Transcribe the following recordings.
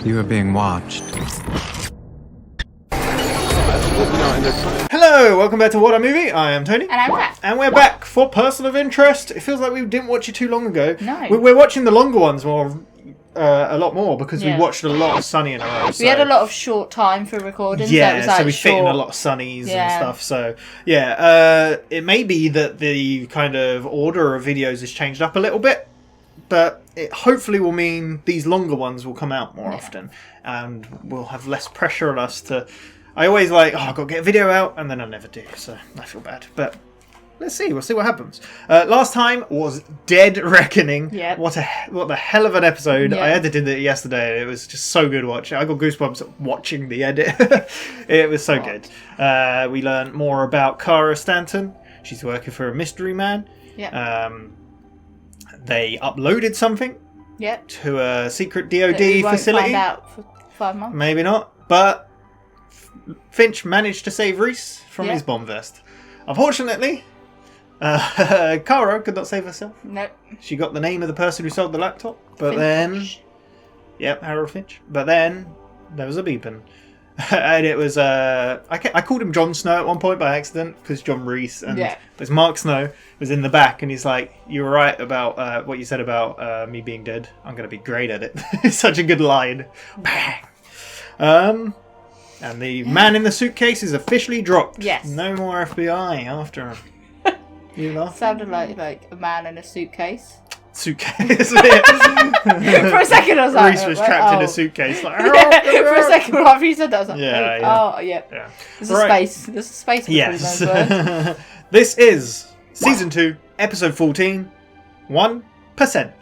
You are being watched. Hello, welcome back to WhatAreMovie. I am Tony. And I'm back. And we're back for Person of Interest. It feels like we didn't watch it too long ago. No. We're watching the longer ones a lot more because we watched a lot of Sunny in a row. We had a lot of short time for recording. Yeah, so, we fit in a lot of Sunnies and stuff. So, it may be that the kind of order of videos has changed up a little bit. But it hopefully will mean these longer ones will come out more often. And we'll have less pressure on us to... I always like, I've got to get a video out, and then I never do, so I feel bad. But let's see, we'll see what happens. Last time was Dead Reckoning. Yep. What the hell of an episode. Yep. I edited it yesterday, it was just so good watching. I got goosebumps watching the edit. It was so good. We learned more about Cara Stanton. She's working for a mystery man. Yeah. They uploaded something to a secret DoD we won't facility. Find out for 5 months. Maybe not, but Finch managed to save Reese from his bomb vest. Unfortunately, Cara could not save herself. Nope. She got the name of the person who sold the laptop, but Finch. Harold Finch. But then there was a beeping. And it was I called him Jon Snow at one point by accident because John Reese and there's Mark Snow was in the back and he's like, you were right about what you said about me being dead. I'm gonna be great at it. It's such a good line. Bang. And the man in the suitcase is officially dropped. Yes. No more FBI after him. You laugh? Sounded like a man in a suitcase. Suitcase. For a second I was like... Reese was trapped in a suitcase. Like, for a second after you said that I was like... yeah. There's a space. There's a space between Yes. those words. This is Season 2, Episode 14, 1%.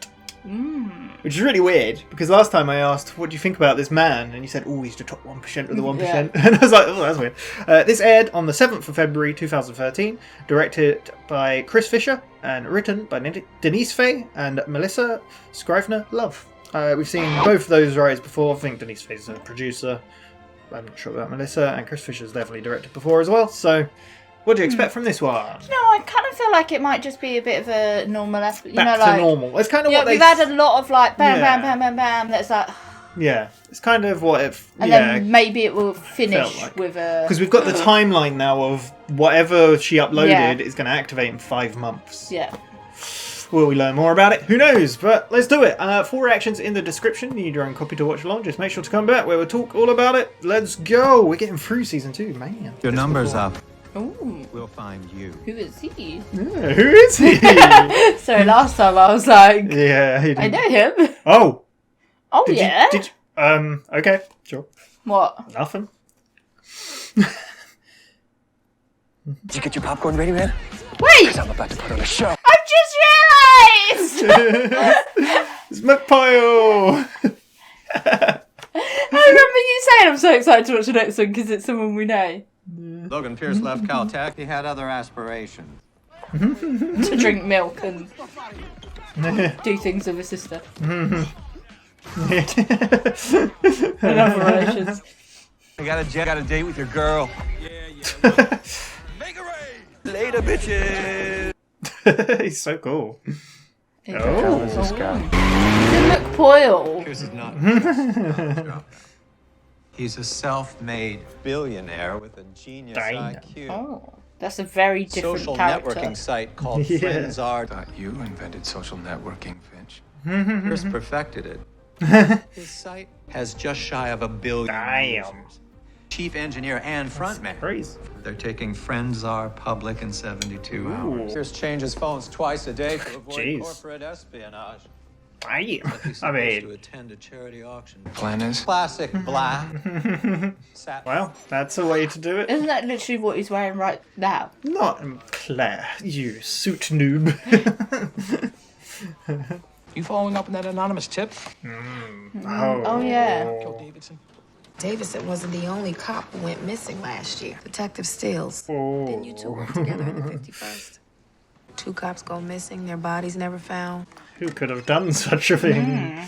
Which is really weird, because last time I asked, what do you think about this man? And you said, oh, he's the top 1% of the 1%. Yeah. And I was like, oh, that's weird. This aired on the 7th of February 2013, directed by Chris Fisher, and written by Denise Fay and Melissa Scrivner Love. We've seen both of those writers before. I think Denise Fay's a producer. I'm not sure about Melissa, and Chris Fisher's definitely directed before as well. So, what do you expect from this one? No, I kind of feel like it might just be a bit of a normal episode. Back to normal. It's kind of what we've had a lot of like bam, bam, bam, bam, bam. That's like... Yeah, it's kind of what it... And then maybe it will finish like. with a... Because we've got the timeline now of whatever she uploaded is going to activate in 5 months. Yeah. Will we learn more about it? Who knows? But let's do it. 4 reactions in the description. You need your own copy to watch along. Just make sure to come back where we'll talk all about it. Let's go. We're getting through Season 2, man. Your number's up. Ooh. We'll find you. Who is he? Yeah, who is he? So last time I was like... Yeah, he I know him. Oh. Oh, Did yeah? you, okay, sure. What? Nothing. Did you get your popcorn ready, man? Wait! 'Cause I'm about to put on a show. I've just realised! It's McPile! I remember you saying I'm so excited to watch the next one because it's someone we know. Logan Pierce left Caltech. He had other aspirations. To drink milk and do things with his sister. And other relations. I got a date with your girl. Make a rain. Later, bitches. He's so cool. Oh. This guy. Look, Poyle. Pierce is not. He's a self-made billionaire with a genius IQ. Oh, that's a very different Social character. networking site called Friends Are. Thought you invented social networking, Finch. Pierce perfected it. His site has just shy of 1 billion users. Chief engineer and frontman. Crazy. They're taking Friends Are public in 72 hours. Pierce changes phones twice a day to avoid corporate espionage. I To mean, attend a charity auction. Plan is? Classic black. well, that's a way to do it. Isn't that literally what he's wearing right now? Not Claire, you suit noob. You following up on that anonymous tip? Oh, yeah. Kill Davidson? Davidson wasn't the only cop who went missing last year. Detective Stills. Didn't you two work together in the 51st? 2 cops go missing, their bodies never found. Who could have done such a thing?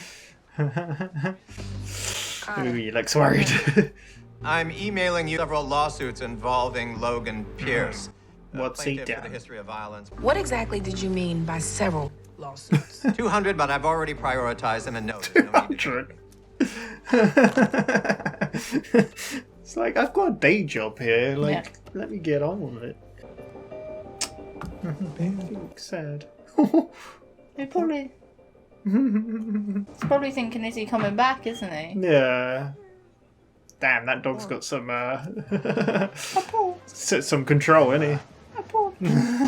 Ooh, he looks worried. I'm emailing you several lawsuits involving Logan Pierce. What's he plaintiff for done? the history of violence. What exactly did you mean by several lawsuits? 200, but I've already prioritized them and noted. No need to- 200. It's like, I've got a day job here. Like, let me get on with it. He looks sad. He probably... He's probably thinking, is he coming back, isn't he? Yeah. Damn, that dog's got some some control, isn't he?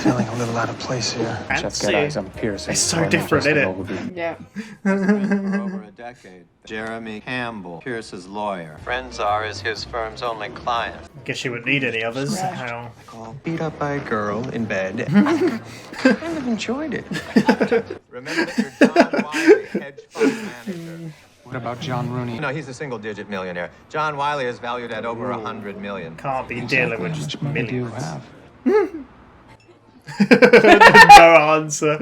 Feeling a little out of place here. Jeff got eyes on Pierce. It's so different, isn't it? Yeah. For over a decade. Jeremy Campbell, Pierce's lawyer. Frenzar is his firm's only client. Guess you wouldn't need any others. How? All beat up by a girl in bed. I kind of enjoyed it. Remember that you're John Wiley, hedge fund manager. What about John Rooney? No, he's a single-digit millionaire. John Wiley is valued at over $100 million. Can't be dealing with just How much money do you millions. have? No answer.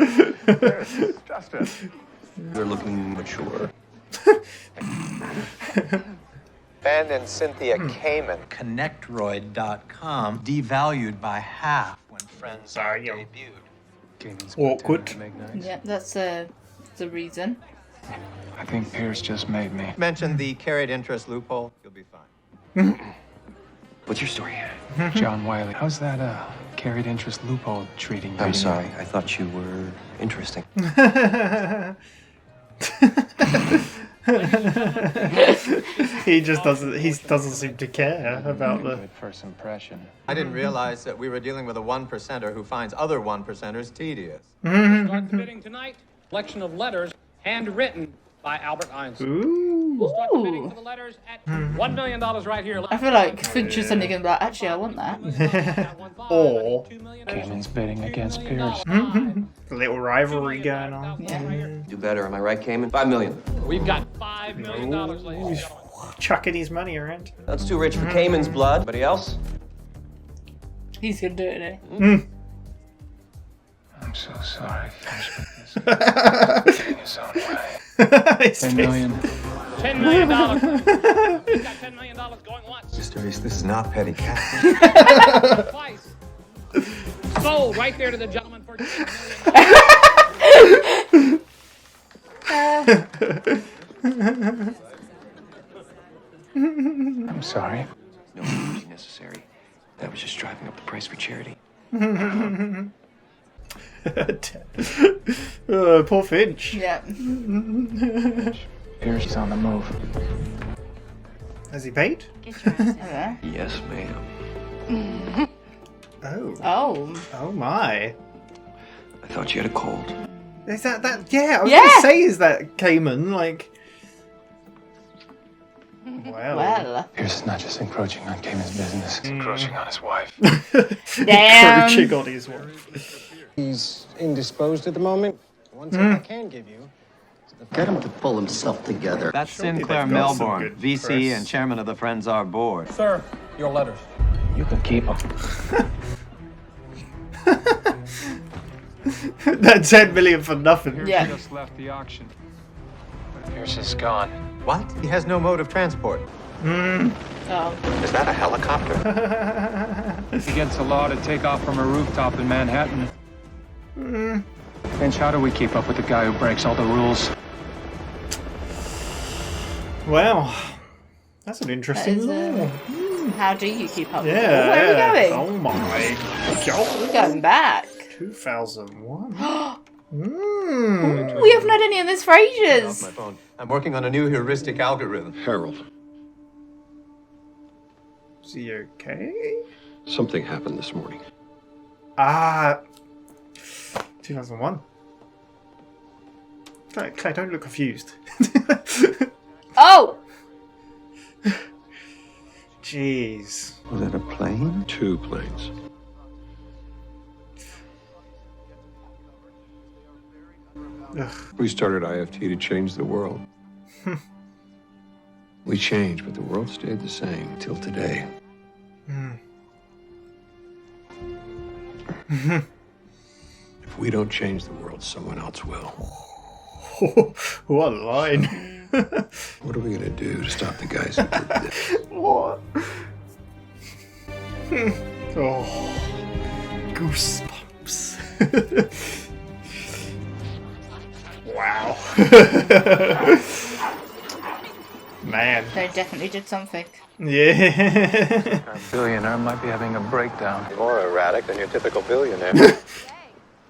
They're looking mature. Ben and Cynthia Kamen. ConnectRoid.com devalued by half when Frenzar debuted. Cayman's Awkward. to make nice. Yeah, that's the reason. I think Pierce just made me. Mention the carried interest loophole. You'll be fine. What's your story? John Wiley. How's that carried interest loophole treating you? I'm sorry. I thought you were interesting. He just doesn't. He doesn't seem to care about the. Good first impression. I didn't realize that we were dealing with a one-percenter who finds other one-percenters tedious. Start the bidding tonight. Collection of letters handwritten by Albert Einstein. Ooh. We'll start the bidding for the letters at $1 million right here. I feel like Fincher's suddenly going to be like, actually, I want that. Or Cayman's bidding against Pierce. a little rivalry going on. Do better, am I right, Cayman? $5 million. We've got $5 million, ladies and gentlemen. Chucking his money around. That's too rich for Cayman's blood. Anybody else? He's going to do it, eh? I'm so sorry. Finch, but this is his own way. His 10 face. million. $10 million. We've got $10 million going once, Mr. Reese, this is not petty cash. twice. Sold right there to the gentleman for $10 million. I'm sorry. No apology necessary. That was just driving up the price for charity. Poor Finch. Yeah. Pierce is on the move. Has he paid? Yeah. Yes, ma'am. Oh. Oh. Oh my. I thought you had a cold. Is that? Yeah, I was Yeah. gonna say, is that Cayman? Like. Well. Well. Pierce is not just encroaching on Cayman's business, he's encroaching on his wife. Damn. Encroaching on his wife. He's indisposed at the moment. One tip I can give you. Get him to pull himself together. That's Surely Sinclair they've got some Melbourne, good VC press. and chairman of the Frenzar board. Sir, your letters. You can keep them. That 10 million for nothing. Yeah. Just left the auction. But Pierce is gone. What? He has no mode of transport. Oh. Is that a helicopter? Against the law to take off from a rooftop in Manhattan. Finch, how do we keep up with the guy who breaks all the rules? Well, that's an That interesting is, law. how do you keep up with Yeah. it? Oh, where are we going? Oh my god. We're going back. 2001. We haven't had any of this for Off ages. my phone. I'm working on a new heuristic algorithm. Harold, Is he okay? something happened this morning. 2001. Claire, don't look confused. Oh! Jeez. Was that a plane? 2 planes. Ugh. We started IFT to change the world. We changed, but the world stayed the same till today. If we don't change the world, someone else will. What a line. What are we gonna do to stop the guys who did this? What? Oh. Goosebumps. Wow. Man. They definitely did something. Yeah. Our billionaire might be having a breakdown. More erratic than your typical billionaire.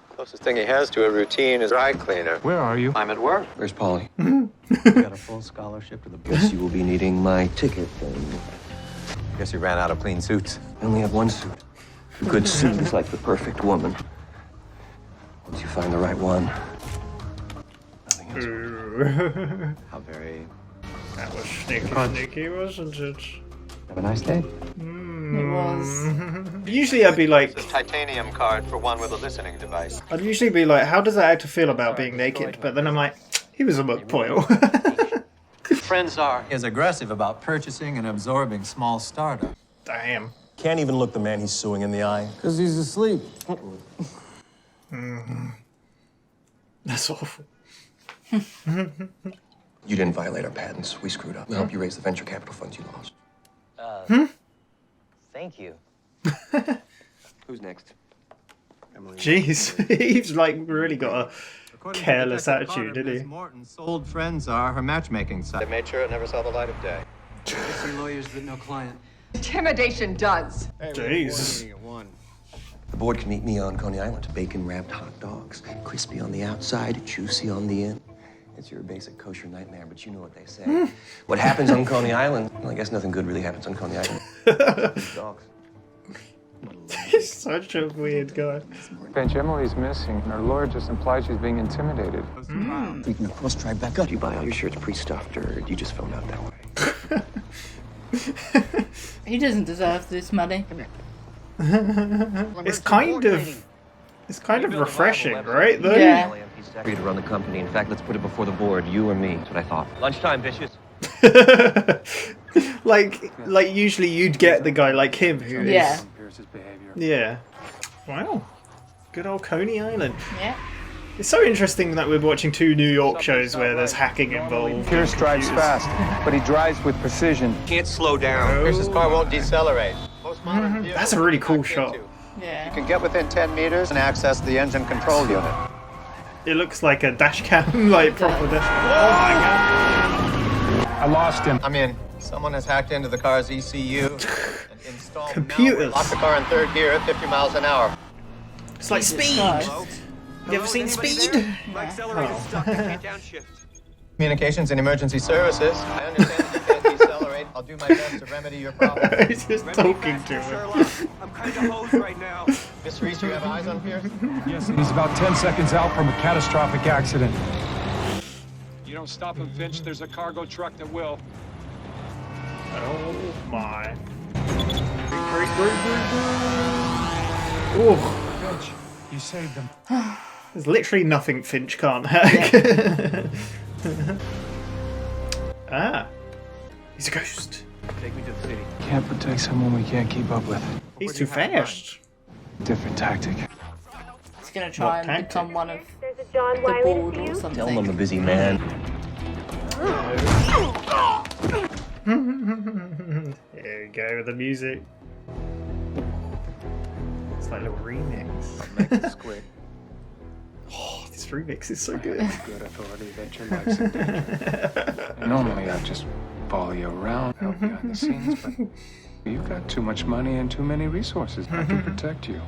Closest thing he has to a routine is dry cleaner. Where are you? I'm at work. Where's Polly? You got a full scholarship to the... Guess you will be needing my ticket then. Guess you ran out of clean suits. I only have one suit. A good suit is like the perfect woman. Once you find the right one, nothing else. How very... That was sneaky, wasn't it? Have a nice day. It was. Usually I'd be like... Titanium card for one with a listening device. I'd usually be like, how does that actor feel about being naked? But then I'm like, he was a McPoyle. Friends are is aggressive about purchasing and absorbing small startups. Damn. Can't even look the man he's suing in the eye. Because he's asleep. That's awful. You didn't violate our patents. We screwed up. We'll help you raise the venture capital funds you lost. Thank you. Who's next? Jeez, he's like really got a careless attitude, didn't he? Morton's sold friends are her matchmaking site. They made sure it never saw the light of day. See lawyers but no client. Intimidation does. Jeez. The board can meet me on Coney Island. Bacon-wrapped hot dogs. Crispy on the outside, juicy on the end. It's your basic kosher nightmare, but you know what they say. What happens on Coney Island? Well, I guess nothing good really happens on Coney Island. Dogs. He's such a weird guy. Bench, Emily's missing. Her lawyer just implied she's being intimidated. We can, of course, try back up. You buy all your shirts pre-stuffed, or you just found out that way. He doesn't deserve this money. It's kind of refreshing, right? Though? Yeah. For you to run the company. In fact, let's put it before the board. You or me. That's what I thought. Lunchtime, bitches. like usually you'd get the guy like him who is... Yeah. Yeah. Wow. Good old Coney Island. Yeah. It's so interesting that we're watching two New York shows where there's hacking involved. Pierce drives fast, but he drives with precision. Can't slow down. Pierce's car won't decelerate. Most modern vehicles That's a really cool can't shot. do. Yeah. You can get within 10 meters and access the engine control unit. It looks like a dash cam, like proper dash cam. Oh my god. I lost him. I'm in. Someone has hacked into the car's ECU and installed Computers. malware. Locked the car in third gear at 50 miles an hour. It's like Speed. Christ. You ever seen Speed? Communications and emergency services. I understand that you can't decelerate. I'll do my best to remedy your problem. He's just talking to him. I'm kind of hosed right now. Miss Reese, you have eyes on Pierce? Yes, he's about 10 seconds out from a catastrophic accident. You don't stop him, Finch. There's a cargo truck that will. Oh my. Oh, Finch, you saved him. there's literally nothing Finch can't hack. Ah, he's a ghost. Take me to the city. Can't protect someone we can't keep up with. He's too fast. Different tactic. He's gonna try and tactic? become one of the board or something. Tell them I'm a busy man. There we go with the music. It's like a little remix. Make this quick. Oh, this remix is so good. Good authority that your life's in danger. Normally I'd just follow you around, help behind the scenes, but you've got too much money and too many resources. I can protect you.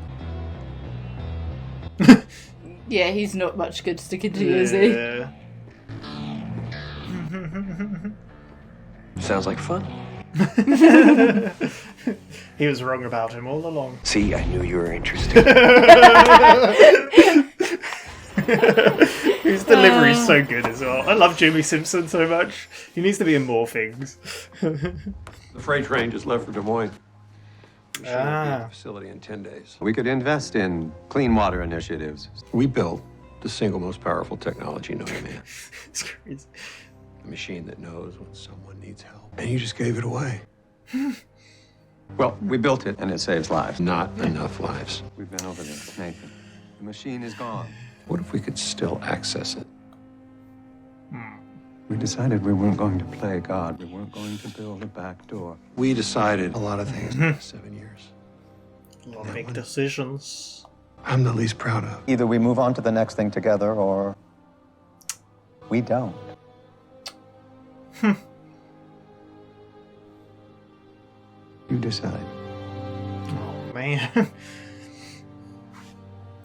Yeah, he's not much good sticking to, is he? Yeah. Sounds like fun. He was wrong about him all along. See, I knew you were interested. His delivery is so good as well. I love Jimmy Simpson so much. He needs to be in more things. The freight train just left for Des Moines. We should be at the Ah. facility in 10 days. We could invest in clean water initiatives. We built the single most powerful technology known to man. It's crazy. A machine that knows when someone needs help. And you just gave it away. Well, we built it and it saves lives. Not enough lives. We've been over this, Nathan. The machine is gone. What if we could still access it? We decided we weren't going to play God. We weren't going to build a back door. We decided a lot of things in the last 7 years. A lot of big decisions. I'm the least proud of. Either we move on to the next thing together or we don't. decide. Oh, man.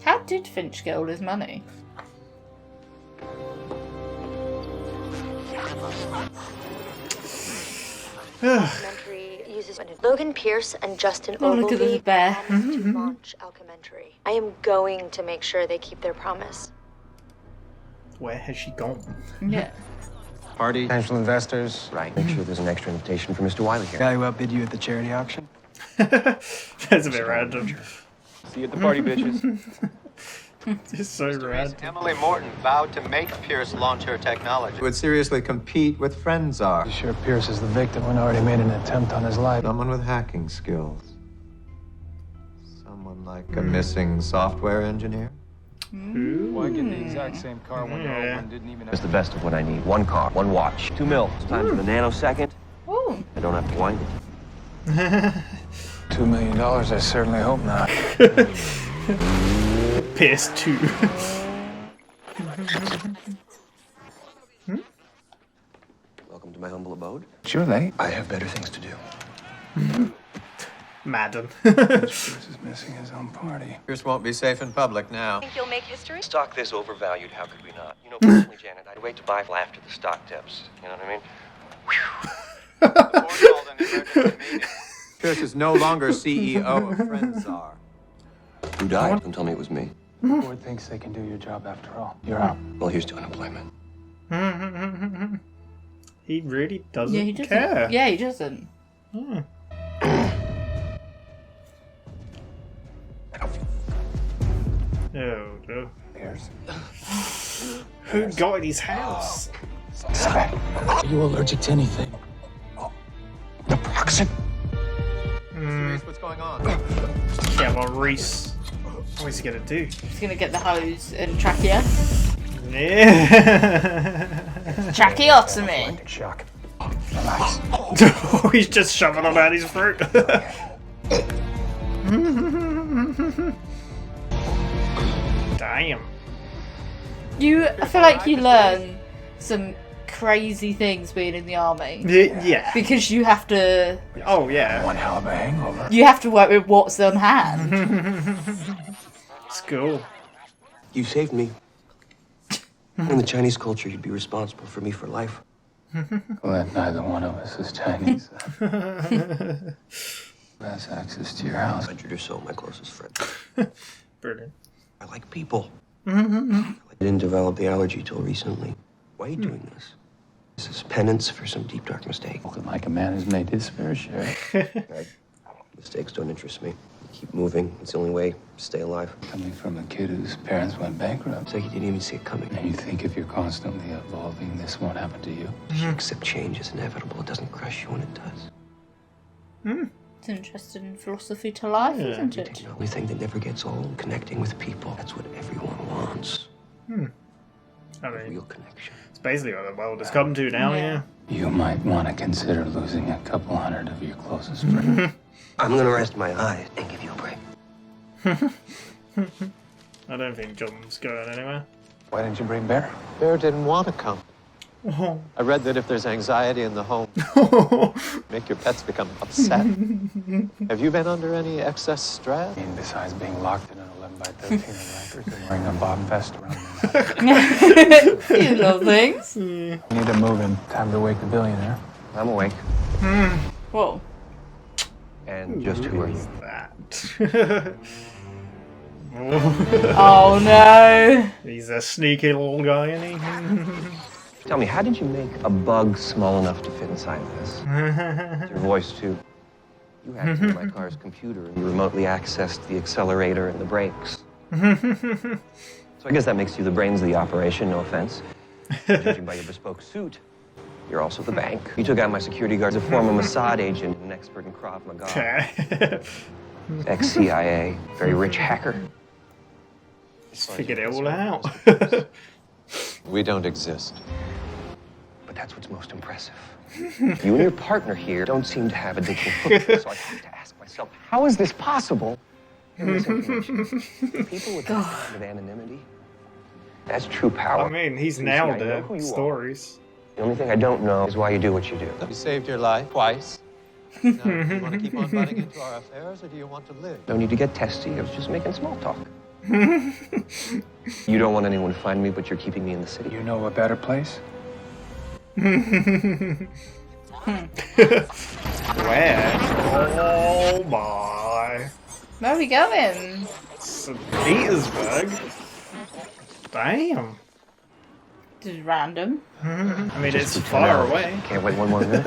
How did Finch get all his money? Documentary uses Logan Pierce and Justin Oh, look at Ogilvy this bear. promised to launch Alchemy. I am going to make sure they keep their promise. Where has she gone? Yeah. Party. Potential investors. Right. Make sure there's an extra invitation for Mr. Wiley here. Guy who outbid you at the charity auction. That's a bit random. See you at the party, bitches. It's so random. Emily Morton vowed to make Pierce launch her technology. Would seriously compete with friends are. You sure Pierce is the victim when already made an attempt on his life? Someone with hacking skills. Someone like a missing software engineer. Why get the exact same car when no one didn't even It's the best of what I need. 1 car, 1 watch, 2 mil. It's time for the nanosecond. Ooh. I don't have to wind it. $2 million, I certainly hope not. PS2. Welcome to my humble abode. Sure, late. I have better things to do. Madden. Pierce is missing his own party. Pierce won't be safe in public now. Think you'll make history? Stock this overvalued, how could we not? You know, personally, Janet, I'd wait to buy after the stock dips. You know what I mean? Pierce is no longer CEO of Friends Are. Who died? Don't tell me it was me. The board thinks they can do your job after all. You're out. Well, here's to unemployment. He really doesn't Yeah, he doesn't. care. Yeah, he doesn't. Oh, no. Pierce. Who got in his house? Are you allergic to anything? Naproxen? Reese, what's going on? Yeah, well, Reese. What's he gonna do? He's gonna get the hose and trachea. Yeah. Tracheotomy. Shock. Relax. Oh, he's just shoving them down his throat. Damn. I feel like you learn some crazy things being in the army. Yeah. Because you have to. Oh, yeah. One hell of a hangover. You have to work with what's on hand. It's cool. You saved me. In the Chinese culture, you'd be responsible for me for life. Well, neither one of us is Chinese. Who has access to your house? I introduced so my closest friend. Brilliant. I like people. I didn't develop the allergy till recently. Why are you doing this? This is penance for some deep, dark mistake. Looking like a man who's made his fair share. Mistakes don't interest me. Keep moving. It's the only way to stay alive. Coming from a kid whose parents went bankrupt. It's like you didn't even see it coming. And you think if you're constantly evolving, this won't happen to you? You accept change is inevitable. It doesn't crush you when it does. It's an interesting philosophy to life, isn't it? The only thing that never gets old, connecting with people. That's what everyone wants. I mean, Real connection. it's basically what the world has come to now, yeah. You might want to consider losing a couple hundred of your closest friends. I'm gonna rest my eyes and give you a break. I don't think John's going anywhere. Why didn't you bring Bear? Bear didn't want to come. Oh. I read that if there's anxiety in the home, make your pets become upset. Have you been under any excess stress? I mean, besides being locked in an 11 by 13 in Rikers and wearing a bob vest around You little things. You need to move in. Time to wake the billionaire. I'm awake. Whoa. And just who are you? That. Oh no. He's a sneaky little guy, isn't he? Tell me, how did you make a bug small enough to fit inside this? Your voice, too. You hacked into my car's computer and you remotely accessed the accelerator and the brakes. So I guess that makes you the brains of the operation, no offense. Judging by your bespoke suit, you're also the bank. You took out my security guard as a former Mossad agent and an expert in Krav Maga. Ex-CIA, very rich hacker. Just figured it all out. We don't exist. But that's what's most impressive. You and your partner here don't seem to have a digital footprint, so I have to ask myself, how is this possible? In this information, people with this kind of anonymity, that's true power. I mean, he's So you see, nailed I know it. who you are. Stories. The only thing I don't know is why you do what you do. You saved your life twice. Now, do you want to keep on butting into our affairs, or do you want to live? No need to get testy. I was just making small talk. You don't want anyone to find me, but you're keeping me in the city. You know a better place? Where? Oh my. Where are we going? St. Petersburg? Damn. Just random. I mean, Just it's for 10 far hours. away. Can't wait one more minute.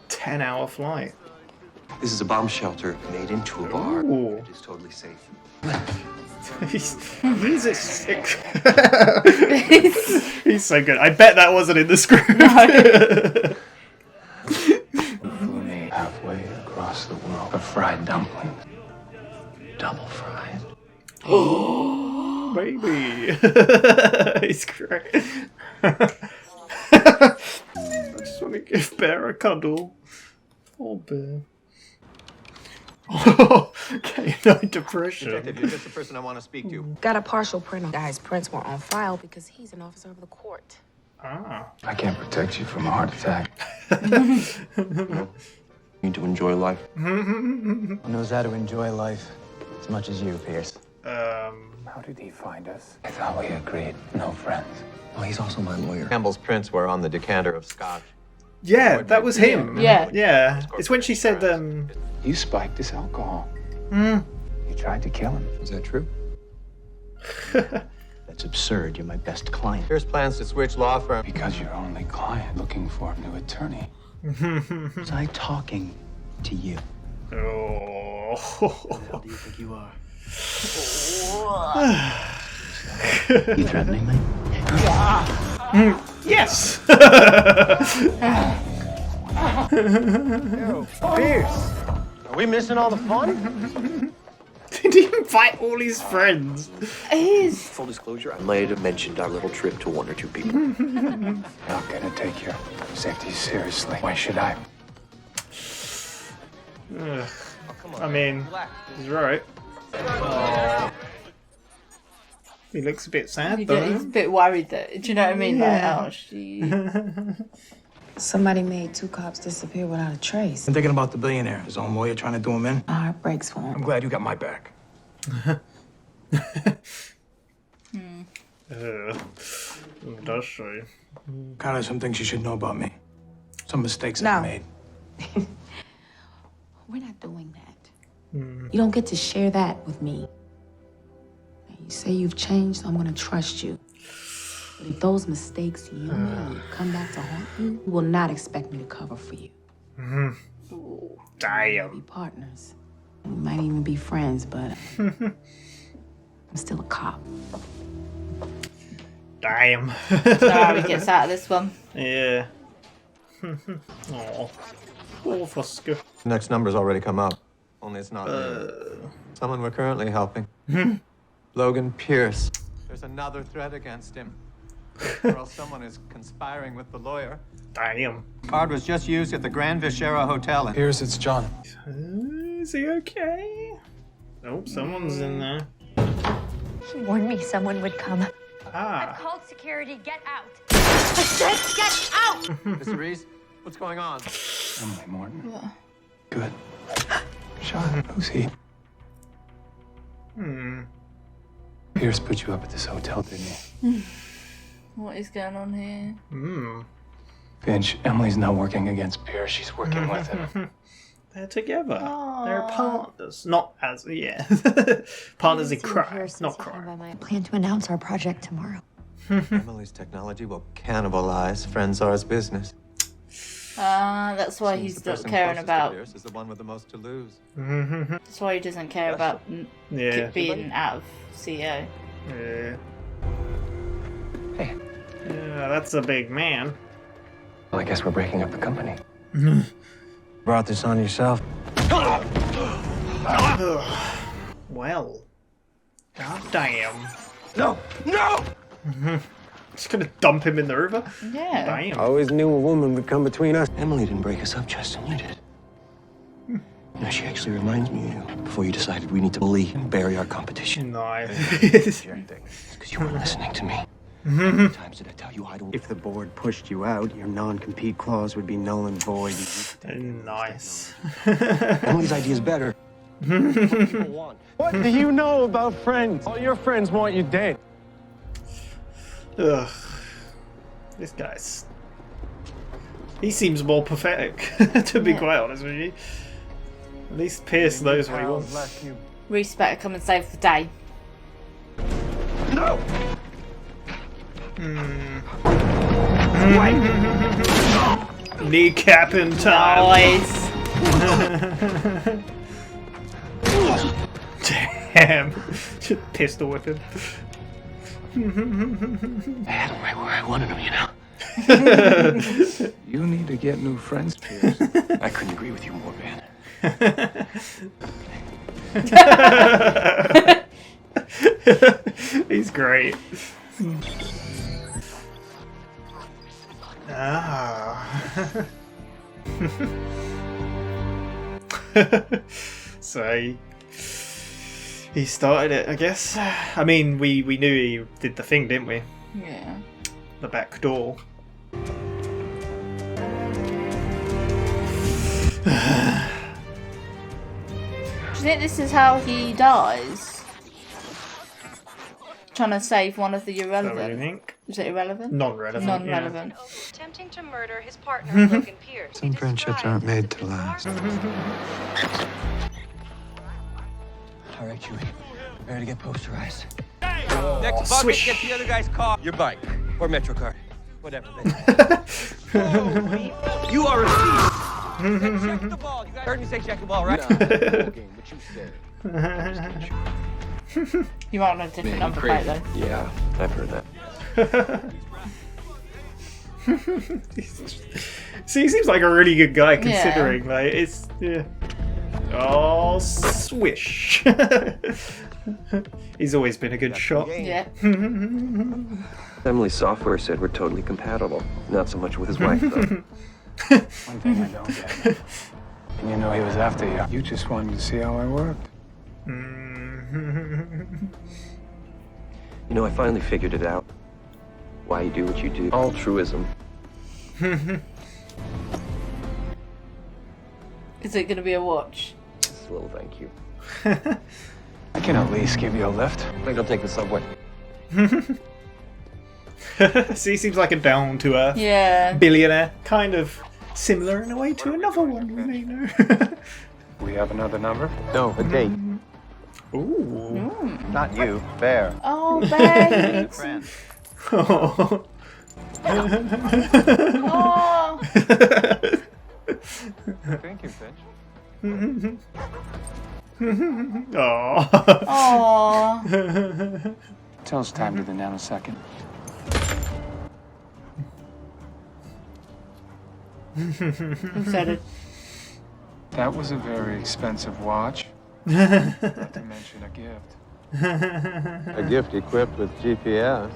10-hour flight. This is a bomb shelter made into a bar. Ooh. It is totally safe. He's a sick. He's so good. I bet that wasn't in the script. Flew me halfway across the world for fried dumplings. Double fried. Oh, baby. He's great. I just want to give Bear a cuddle. Poor Bear. Okay, no depression. Detective, you're just the person I want to speak to. Got a partial print of guy's prints were on file because he's an officer of the court. Ah. I can't protect you from a heart attack. You need to enjoy life. Knows how to enjoy life as much as you, Pierce. How did he find us? I thought we agreed. No friends. Well, he's also my lawyer. Campbell's prints were on the decanter of scotch. Yeah, that was him. Yeah. Yeah. It's when she said, You spiked his alcohol. Hmm. You tried to kill him. Is that true? That's absurd. You're my best client. Here's plans to switch law firm. Because your only client looking for a new attorney. Was I talking to you? Oh. Who do you think you are? You threatening me? Yes! Pierce! Are we missing all the fun? Did he invite all his friends? Full disclosure, I might have mentioned our little trip to one or two people. I'm not gonna take your safety seriously. Why should I? I mean, he's right. He looks a bit sad, though. He's a bit worried that. Do you know what I mean? Yeah. Like, oh, she. Somebody made 2 cops disappear without a trace. I'm thinking about the billionaire. His own lawyer trying to do him in. My heart breaks for I'm him. glad you got my back. Does she? Kind of some things you should know about me. Some mistakes No. I've made. We're not doing that. You don't get to share that with me. You say you've changed, I'm gonna trust you. But if those mistakes you made come back to haunt you, you will not expect me to cover for you. Damn. We'll be partners. We might even be friends, but I'm still a cop. Damn. So how he gets out of this one. Yeah. Aw. Poor Fosco. Next number's already come up. Only it's not me. Someone we're currently helping. Logan Pierce. There's another threat against him. Or else someone is conspiring with the lawyer. Damn. Card was just used at the Grand Vishera Hotel. Pierce, it's John. Is he okay? Nope, someone's in there. He warned me someone would come. Ah. Called security. Get out. I said get out! Mr. Reese, what's going on? Emily Morton. Good. Sean, who's he? Pierce put you up at this hotel, didn't he? What is going on here? Finch, Emily's not working against Pierce. She's working with him. They're together. Aww. They're partners. Not as, yeah. Partners in crime, not crime. I plan to announce our project tomorrow. Emily's technology will cannibalize Frenzar's business. That's why Seems he's the not person caring closest to about. Pierce is the one with the most to lose. That's why he doesn't care about Yeah. being out of CEO. Yeah. Hey. Yeah, that's a big man. Well, I guess we're breaking up the company. Brought this on yourself. Well. God damn. No! No! Just gonna dump him in the river? Yeah. Damn. I always knew a woman would come between us. Emily didn't break us up, Justin. You did. You know, she actually reminds me of you before you decided we need to bully and bury our competition. Nice. Because you weren't listening to me. How many times did I tell you I don't? If the board pushed you out, your non-compete clause would be null and void. Nice. Emily's idea is better. What people want. What do you know about friends? All your friends want you dead. Ugh. This guy's... He seems more pathetic, to be quite honest with you. At least Pierce knows what he wants. Reese better come and save the day. No! Kneecap in time. Nice. Damn. Just pistol whip him. I had him right where I wanted him, you know? You need to get new friends, Pierce. I couldn't agree with you more, man. He's great. Ah. So he started it, I guess. I mean, we knew he did the thing, didn't we? Yeah. The back door. Do you think this is how he dies? Trying to save one of the irrelevant. What do you think? Is it irrelevant? Non-relevant. Non-relevant. Attempting to murder his partner, Logan Pierce. Some friendships aren't made to last. All right, Chewie. Ready to get posterized? Next bucket, get the other guy's car. Your bike. Or MetroCard. Whatever. You are a thief. Check the ball. You guys heard me say check the ball, right? You might want a different number plate though. Yeah, I've heard that. See, he seems like a really good guy considering. Yeah. Like, it's oh, swish. He's always been a good shot. Yeah. Emily's software said we're totally compatible. Not so much with his wife, though. One thing I don't get. And you know he was after you. You just wanted to see how I worked. You know, I finally figured it out. Why you do what you do. Altruism. Is it going to be a watch? Just a little thank you. I can at least give you a lift. I think I'll take the subway. See, he seems like a down-to-earth billionaire. Kind of similar in a way to another one we may know. We have another number? No, a date. Ooh. Not you, Bear. Oh, Bear. Friend. Oh. Oh. Thank you, Finch. Oh. Tell us time to the nanosecond. Who said it? That was a very expensive watch. Not to mention a gift. A gift equipped with GPS.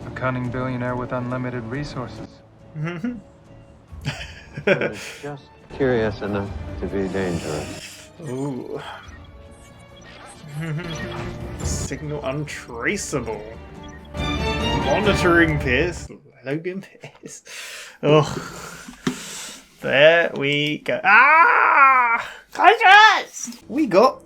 A cunning billionaire with unlimited resources. But it's just curious enough to be dangerous. Ooh. Signal untraceable. Monitoring Pierce. Logan Pierce. Oh. There we go. Ah! Contrast! We got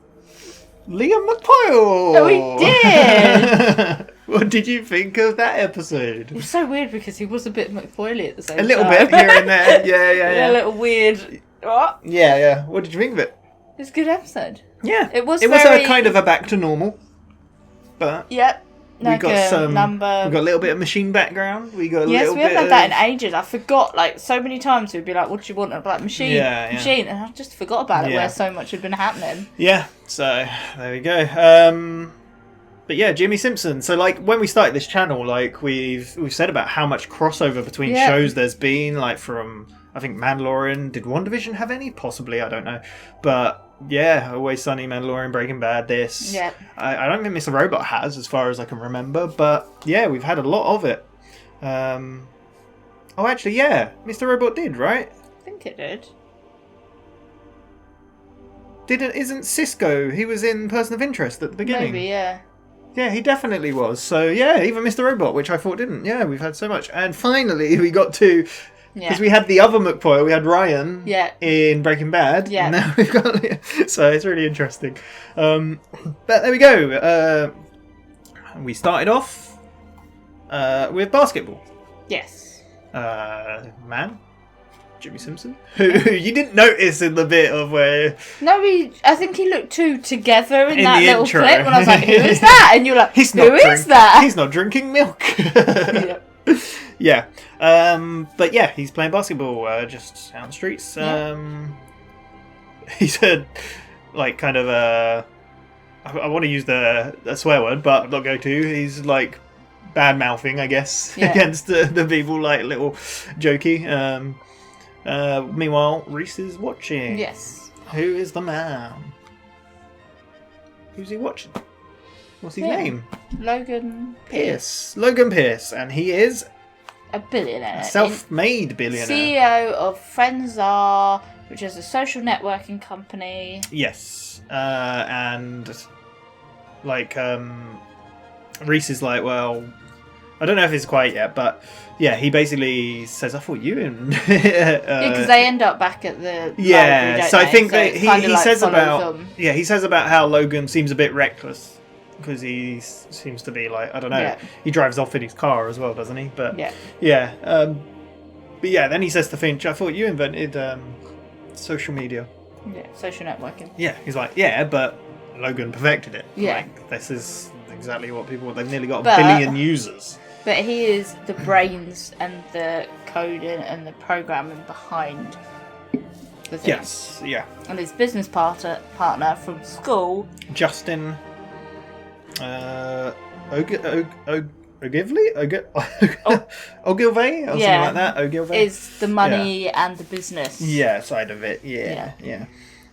Liam McPoyle! Oh, we did! What did you think of that episode? It was so weird because he was a bit McFoily at the same time. A little bit here and there. Yeah. A little weird. What? Yeah. What did you think of it? It was a good episode. Yeah. It was a kind of a back to normal. But yep. We got some number. We got a little bit of machine background. We got a yes, little we bit. haven't had that in ages. I forgot. Like so many times, we'd be like, "What do you want?" I'd be like, "Machine, machine," and I just forgot about it. Yeah. Where so much had been happening. Yeah. So there we go. But yeah, Jimmy Simpson. So like when we started this channel, like we've said about how much crossover between shows there's been. Like from I think Mandalorian. Did WandaVision have any? Possibly, I don't know. But yeah, Always Sunny, Mandalorian, Breaking Bad, this. Yeah. I don't think Mr. Robot has, as far as I can remember. But yeah, we've had a lot of it. Oh, actually, yeah, Mr. Robot did, right? I think it did. Isn't Cisco? He was in Person of Interest at the beginning. Maybe, yeah. Yeah, he definitely was. So, yeah, even Mr. Robot, which I thought didn't. Yeah, we've had so much. And finally, we got to... Because we had the other McPoyle, we had Ryan in Breaking Bad. Yeah. Now we've got... So, it's really interesting. But there we go. We started off with basketball. Yes. Man, Jimmy Simpson, who you didn't notice in the bit of where... No, I think he looked two together in that the little intro. clip when I was like, who is that? And you're like, He's who is that? He's not drinking milk. Yeah. But yeah, he's playing basketball just out on the streets. He said, like, kind of I want to use the swear word, but I'm not going to. He's like bad mouthing, I guess, against the people, like little jokey. Meanwhile, Reese is watching. Yes. Who is the man? Who's he watching? What's his name? Logan Pierce. Logan Pierce, and he is a billionaire. A self-made billionaire. CEO of Friends Are, which is a social networking company. Yes. And like Reese is like, well, I don't know if it's quite yet, but yeah, he basically says, I thought you and because they end up back at the library, don't so I they? think So that it's kind he of says follows about them. he says about how Logan seems a bit reckless because he seems to be like, I don't know, he drives off in his car as well, doesn't he? But yeah, but yeah, then he says to Finch, I thought you invented social media. Yeah, social networking. Yeah, he's like, yeah, but Logan perfected it. Yeah. Like, this is exactly what people... They've nearly got a But- billion users. But he is the brains and the coding and the programming behind the thing. Yes, yeah. And his business partner from school, Justin... Ogilvy? Ogilvy? Or something like that? Ogilvy? is the money and the business. Yeah, side of it. Yeah.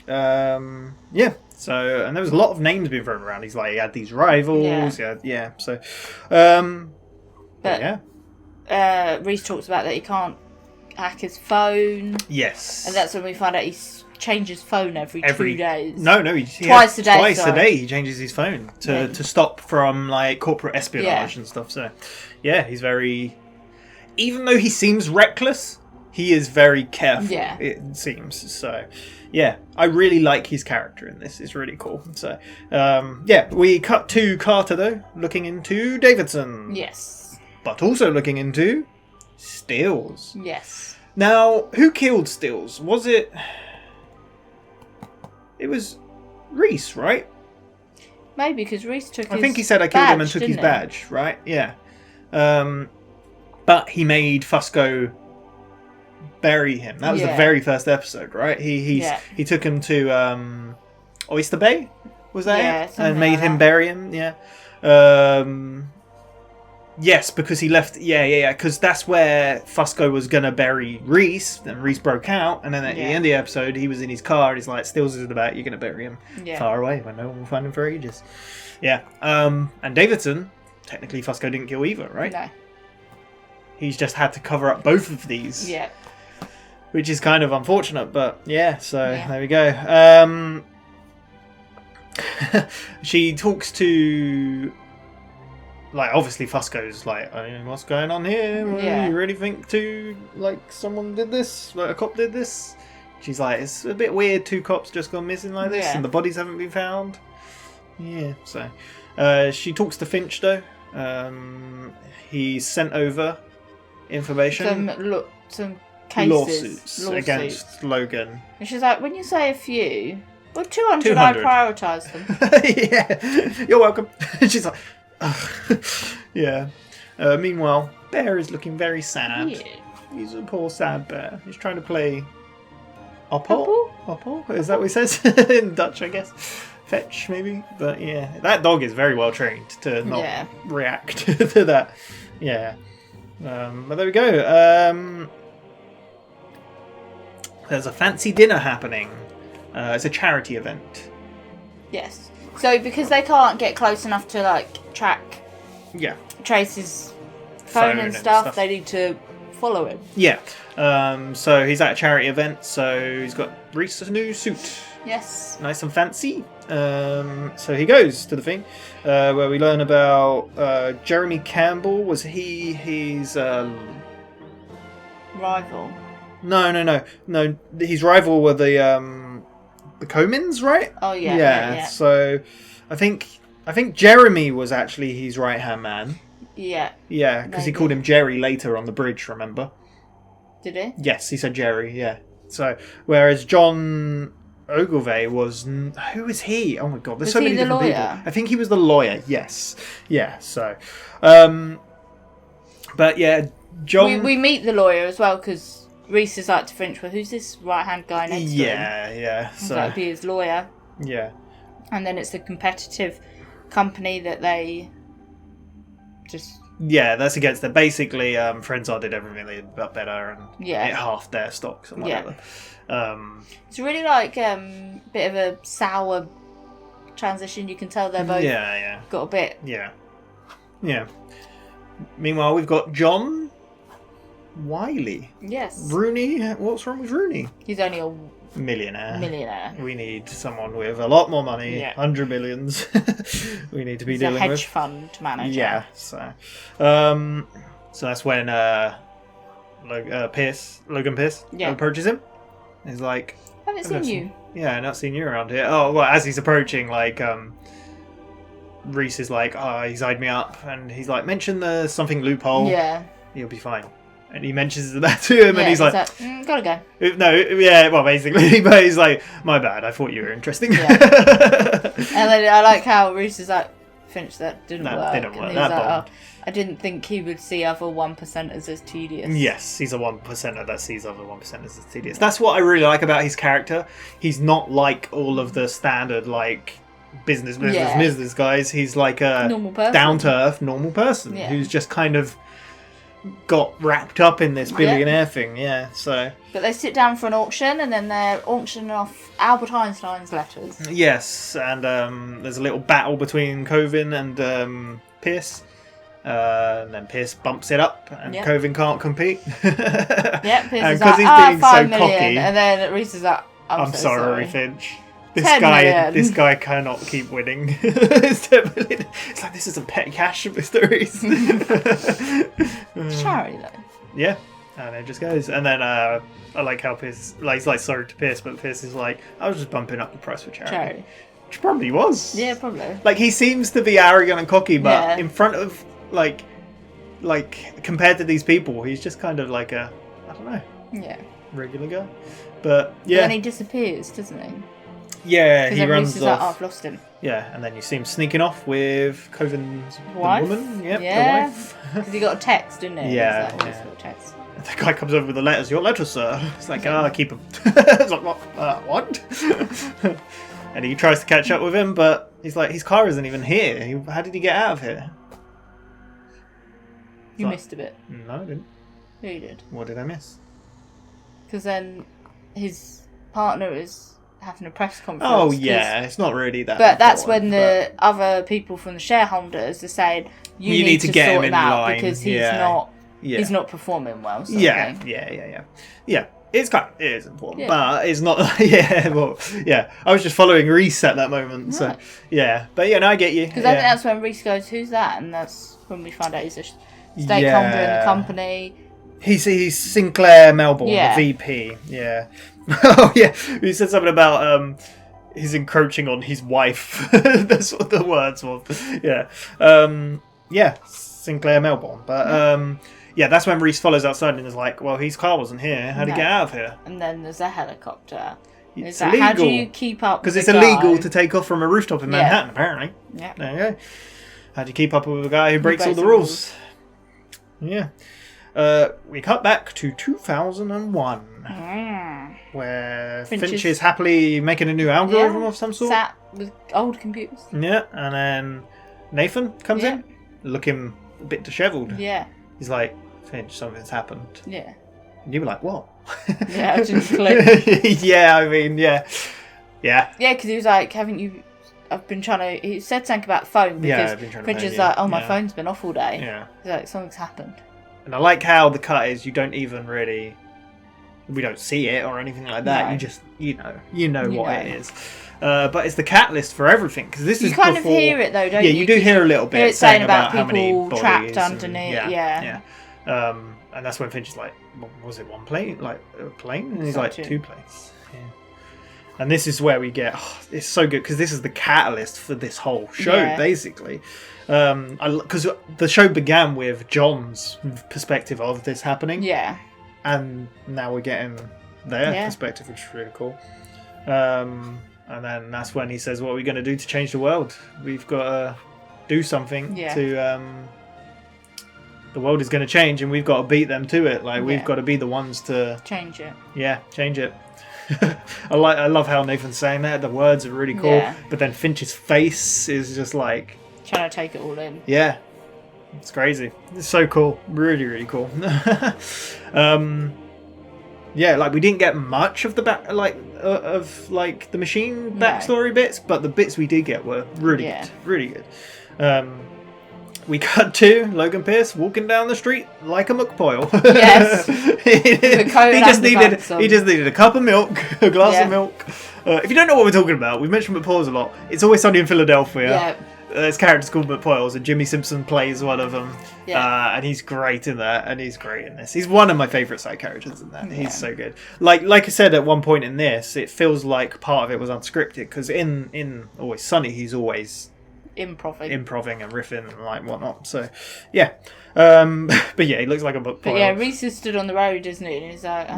Yeah. So, and there was a lot of names being thrown around. He's like, he had these rivals. Yeah. So, but yeah. Reese talks about that he can't hack his phone. Yes. And that's when we find out he's changed his phone every 2 days. No, twice a day. Twice a day he changes his phone to stop from like corporate espionage and stuff. So, yeah, he's very. Even though he seems reckless, he is very careful. Yeah. It seems so. Yeah, I really like his character in this. It's really cool. So, yeah, we cut to Carter though, looking into Davidson. Yes. But also looking into Stills. Yes. Now, who killed Stills? Was it? It was Reese, right? Maybe because Reese took. I think he said I killed him and took his didn't he? badge, right? Yeah. But he made Fusco bury him. That was the very first episode, right? He took him to Oyster Bay, was that it? And made him bury him. Yeah. Yes, because he left. Yeah. Because that's where Fusco was gonna bury Reese. Then Reese broke out, and then at the end of the episode, he was in his car, and he's like, "Stills is in the back. You're gonna bury him far away, where no one will find him for ages." Yeah. And Davidson, technically, Fusco didn't kill either, right? No. He's just had to cover up both of these. Yeah. Which is kind of unfortunate, but yeah. So there we go. She talks to. Like, obviously Fusco's like, I mean, what's going on here? You really think someone did this? Like a cop did this? She's like, it's a bit weird, 2 cops just gone missing like this and the bodies haven't been found. Yeah, so she talks to Finch though. He sent over information. Some cases. Lawsuits against Logan. And she's like, when you say a few, well, 200. I prioritise them. Yeah, you're welcome. She's like, yeah. Meanwhile, Bear is looking very sad. Yeah. He's a poor sad bear. He's trying to play Oppel? Is that what he says? In Dutch, I guess. Fetch, maybe. But yeah, that dog is very well trained to not react to that. Yeah. But there we go. There's a fancy dinner happening. It's a charity event. Yes. So because they can't get close enough to like track Yeah. Trace's phone and stuff, they need to follow him. Yeah. So he's at a charity event, so he's got Reese's new suit. Yes. Nice and fancy. So he goes to the thing where we learn about Jeremy Campbell. Was he his rival? No. His rival were the Comins, right? Oh yeah. So I think Jeremy was actually his right hand man. Yeah. Yeah, because he called him Jerry later on the bridge. Remember? Did he? Yes, he said Jerry. Yeah. So whereas John Ogilvy was... Who was he? Oh my god, there's so many different people. I think he was the lawyer, yes. Yeah, so... but yeah, John... We meet the lawyer as well, because Reese is like to Finch, well, who's this right-hand guy next to him? Yeah. So that'd be his lawyer. Yeah. And then it's a competitive company that they just... Yeah, that's against them. Basically, Frenzar did everything they did better and it halved their stocks and whatever. It's really like bit of a sour transition. You can tell they're both got a bit. Yeah. Meanwhile, we've got John Wiley. Yes. Rooney. What's wrong with Rooney? He's only a millionaire. We need someone with a lot more money. 100 millions. We need to be dealing with. He's a hedge fund manager. Yeah. So that's when Logan Pierce approaches him. He's like, I haven't seen you. Yeah, not seen you around here. Oh, well, as he's approaching, like, Reese is like, he's eyed me up, and he's like, mention the something loophole. Yeah. You'll be fine. And he mentions that to him, and he's like, gotta go. No, yeah, well, basically, but he's like, my bad, I thought you were interesting. Yeah. And then I like how Reese is like, Finch, that didn't work. Didn't work. And he's like, I didn't think he would see other 1%ers as tedious. Yes, he's a 1%er that sees other 1%ers as tedious. That's what I really like about his character. He's not like all of the standard, like, business guys. He's like a down-to-earth normal person who's just kind of got wrapped up in this billionaire thing. Yeah, so... But they sit down for an auction, and then they're auctioning off Albert Einstein's letters. Yes, and there's a little battle between Covin and Pierce. And then Pierce bumps it up, and Covin can't compete. Pierce is like, like, he's being $5 so million, cocky. And then Reese is like, I'm so sorry, Finch. 10 million. This guy cannot keep winning. It's 10 million. It's like, this isn't petty cash, Mr. Reese. Charity, though. Yeah, and it just goes. And then I like how Pierce, like, he's like, sorry to Pierce, but Pierce is like, I was just bumping up the price for charity. Which probably was. Yeah, probably. Like, he seems to be arrogant and cocky, but in front of, like compared to these people, he's just kind of like a, I don't know. Yeah. Regular guy. But, yeah. But then he disappears, doesn't he? Yeah, he runs Reese is off. like, I've lost him. Yeah, and then you see him sneaking off with Covin's wife. The woman. Yep, the wife. Because he got a text, didn't he? Yeah. He's like, got a text. The guy comes over with the letters. Your letters, sir. It's like, keep them. It's like, what? And he tries to catch up with him, but he's like, his car isn't even here. How did he get out of here? You missed a bit. No, I didn't. Yeah, you did. What did I miss? Because then his partner is having a press conference. Oh, yeah. It's not really that. But that's when the other people from the shareholders are saying, you need to get sort him out line. Because he's not performing well. Yeah. It's it is important, but it's not. I was just following Reese at that moment, so But no, I get you. Because I think that's when Reese goes, "Who's that?" And that's when we find out he's a stakeholder in the company. He's Sinclair Melbourne, the VP. Yeah. Oh yeah. He said something about he's encroaching on his wife. That's what the words were. Yeah. Sinclair Melbourne, but that's when Reese follows outside and is like, well, his car wasn't here. How'd he get out of here? And then there's a helicopter. It's illegal. How do you keep up with Because it's illegal to take off from a rooftop in Manhattan, apparently. Yeah. There you go. How do you keep up with a guy who breaks all the rules? Yeah. We cut back to 2001. Where Finch is happily making a new algorithm of some sort. Sat with old computers. Yeah, and then Nathan comes in, looking a bit dishevelled. Yeah. He's like, Finch, something's happened. Yeah. And you were like, what? Yeah, I didn't click. Yeah, I mean, yeah. Yeah, because he was like, haven't you... I've been trying to... He said something about phone because I've been trying to Finch phone is you. like, my phone's been off all day. Yeah. He's like, something's happened. And I like how the cut is. You don't even really, we don't see it or anything like that. No. You just you know what it is. But it's the catalyst for everything because this is You kind before, of hear it though, don't you? Yeah, you do hear a little bit It's saying about about how many people bodies trapped and- underneath. yeah. And that's when Finch is like, was it one plane? Like a plane? And he's like, two planes. Yeah. And this is where we get, it's so good because this is the catalyst for this whole show, basically. Because the show began with John's perspective of this happening. Yeah. And now we're getting their perspective, which is really cool. And then that's when he says, what are we going to do to change the world? We've got to do something to... the world is going to change and we've got to beat them to it. Like, we've got to be the ones to... Change it. Yeah, change it. I love how Nathan's saying that. The words are really cool. Yeah. But then Finch's face is just like... Trying to take it all in. Yeah. It's crazy. It's so cool. Really, really cool. Yeah, like we didn't get much of the the machine backstory bits, but the bits we did get were really good. Really good. We cut to Logan Pierce walking down the street like a McPoyle. Yes. he just needed a cup of milk, a glass of milk. If you don't know what we're talking about, we've mentioned McPoyles a lot. It's Always Sunny in Philadelphia. Yeah. There's characters called McPoyles, and Jimmy Simpson plays one of them. Yeah. And he's great in that, and he's great in this. He's one of my favourite side characters in that. He's so good. Like I said at one point in this, it feels like part of it was unscripted, because in Always Sunny, he's always... improving and riffing and like whatnot. So yeah, but yeah, he looks like a book. But yeah, Reese is stood on the road, isn't he? And he's like,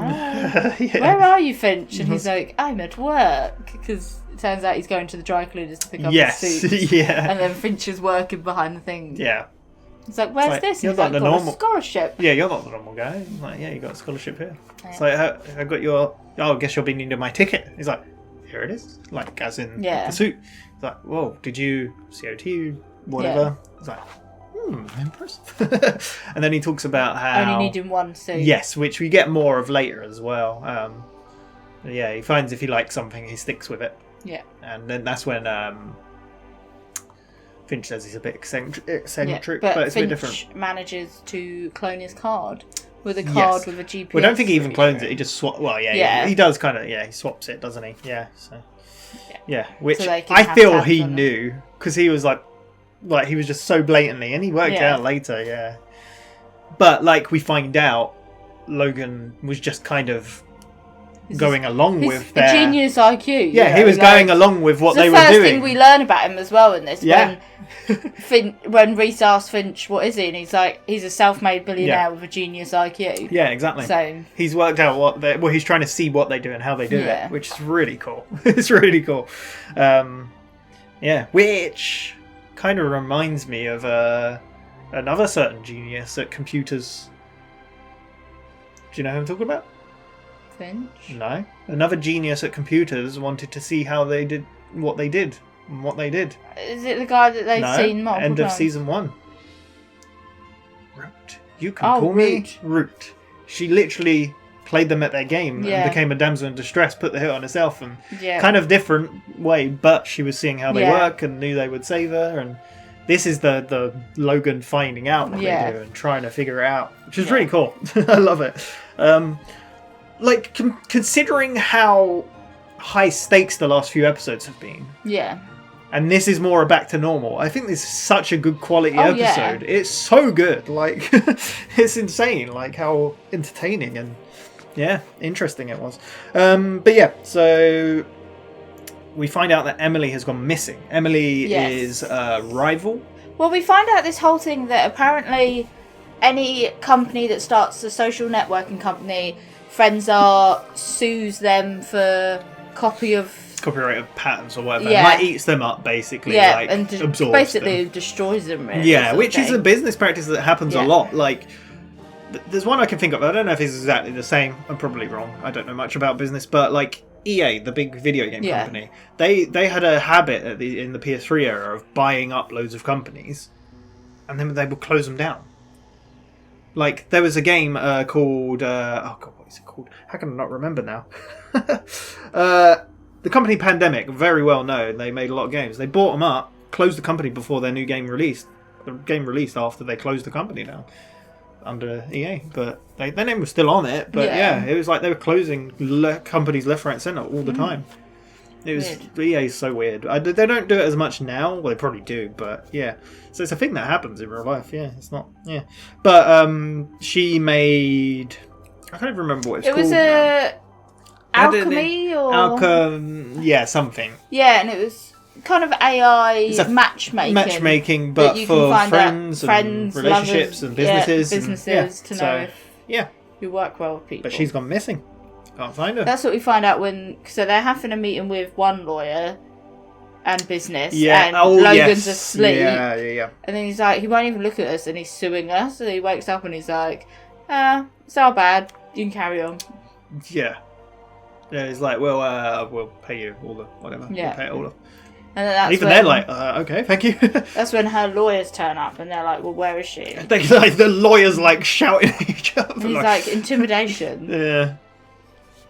"Where are you, Finch?" And he's like, "I'm at work," because it turns out he's going to the dry cleaners to pick up his suit. Yeah. And then Finch is working behind the thing. Yeah. He's like, "Where's this?" You're He's not like, the "Got normal a scholarship." Yeah, you're not the normal guy. I'm like, yeah, you got a scholarship here. Yeah. It's like, I got your. Oh, I guess you'll be needing my ticket. He's like, here it is. Like, as in the suit. It's like, whoa, did you COT whatever? It's like, impressive. And then he talks about how only needing one suit. Yes, which we get more of later as well. Yeah, he finds if he likes something, he sticks with it. Yeah. And then that's when Finch says he's a bit eccentric, but it's Finch a bit different. Manages to clone his card with a card with a GPS. Well, I don't think he even clones it. He just swaps. Well, he does kind of. Yeah, he swaps it, doesn't he? Yeah. So. Yeah, which so I feel he knew because he was like he was just so blatantly, and he worked out later. Yeah, but like we find out, Logan was just kind of going along with their genius IQ. Yeah, he was going along with what they were doing. It's the first thing we learn about him as well in this. Yeah. When Reese asks Finch, what is he? And he's like, he's a self-made billionaire with a genius IQ. Yeah, exactly. So he's worked out he's trying to see what they do and how they do it, which is really cool. It's really cool. Which kind of reminds me of another certain genius at computers. Do you know who I'm talking about? Finch? No. Another genius at computers wanted to see how they did what they did. And what they did. Is it the guy that they've seen multiple end of times? season 1. Root. You can call me Root. She literally played them at their game and became a damsel in distress, put the hit on herself, and kind of different way, but she was seeing how they work and knew they would save her, and this is the Logan finding out what they do and trying to figure it out, which is really cool. I love it. Considering how high stakes the last few episodes have been. Yeah. And this is more a back to normal. I think this is such a good quality episode. Yeah. It's so good. Like, it's insane. Like, how entertaining and, interesting it was. So we find out that Emily has gone missing. Emily is a rival. Well, we find out this whole thing that apparently any company that starts a social networking company, Friends sues them for copyrighted patents or whatever. Yeah. Like eats them up basically. And absorbs basically them. Destroys them. Really, which is a business practice that happens a lot. Like, there's one I can think of. I don't know if it's exactly the same. I'm probably wrong. I don't know much about business, but like EA, the big video game company, they had a habit in the PS3 era of buying up loads of companies, and then they would close them down. Like, there was a game called... what is it called? How can I not remember now? The company Pandemic, very well known. They made a lot of games. They bought them up, closed the company before their new game released. The game released after they closed the company down. under EA, but their name was still on it. But yeah, it was like they were closing companies left, right, and centre all the time. It was EA is so weird. They don't do it as much now. Well, they probably do, but yeah. So it's a thing that happens in real life. Yeah, it's not. Yeah, but she made. I can't even remember what it's called. It was a alchemy or yeah, something. Yeah, and it was kind of AI matchmaking, but you for can friends and relationships lovers, and businesses. Businesses to know if yeah, you work well with people. But she's gone missing. Can't find her. That's what we find out so they're having a meeting with one lawyer and business, and Logan's asleep. Yeah. And then he's like, he won't even look at us, and he's suing us. And he wakes up and he's like, it's our bad. You can carry on. Yeah. Yeah, he's like, well, we'll pay you all the whatever. Yeah. We'll pay it all off. And then that's even they're like, okay, thank you. That's when her lawyers turn up, and they're like, well, where is she? The lawyers like shouting at each other. And he's like, intimidation. Yeah.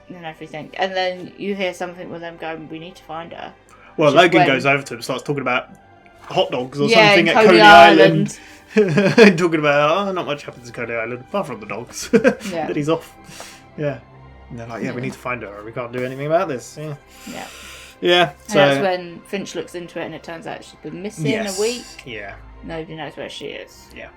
And everything. And then you hear something with them going, we need to find her. Well, Logan goes over to him and starts talking about hot dogs or something at Coney Island. Talking about, not much happens in Coney Island, apart from the dogs. That he's off. Yeah. And they're like, we need to find her, or we can't do anything about this. Yeah. Yeah. Yeah. So and that's when Finch looks into it, and it turns out she's been missing a week. Yeah. Nobody knows where she is. Yeah.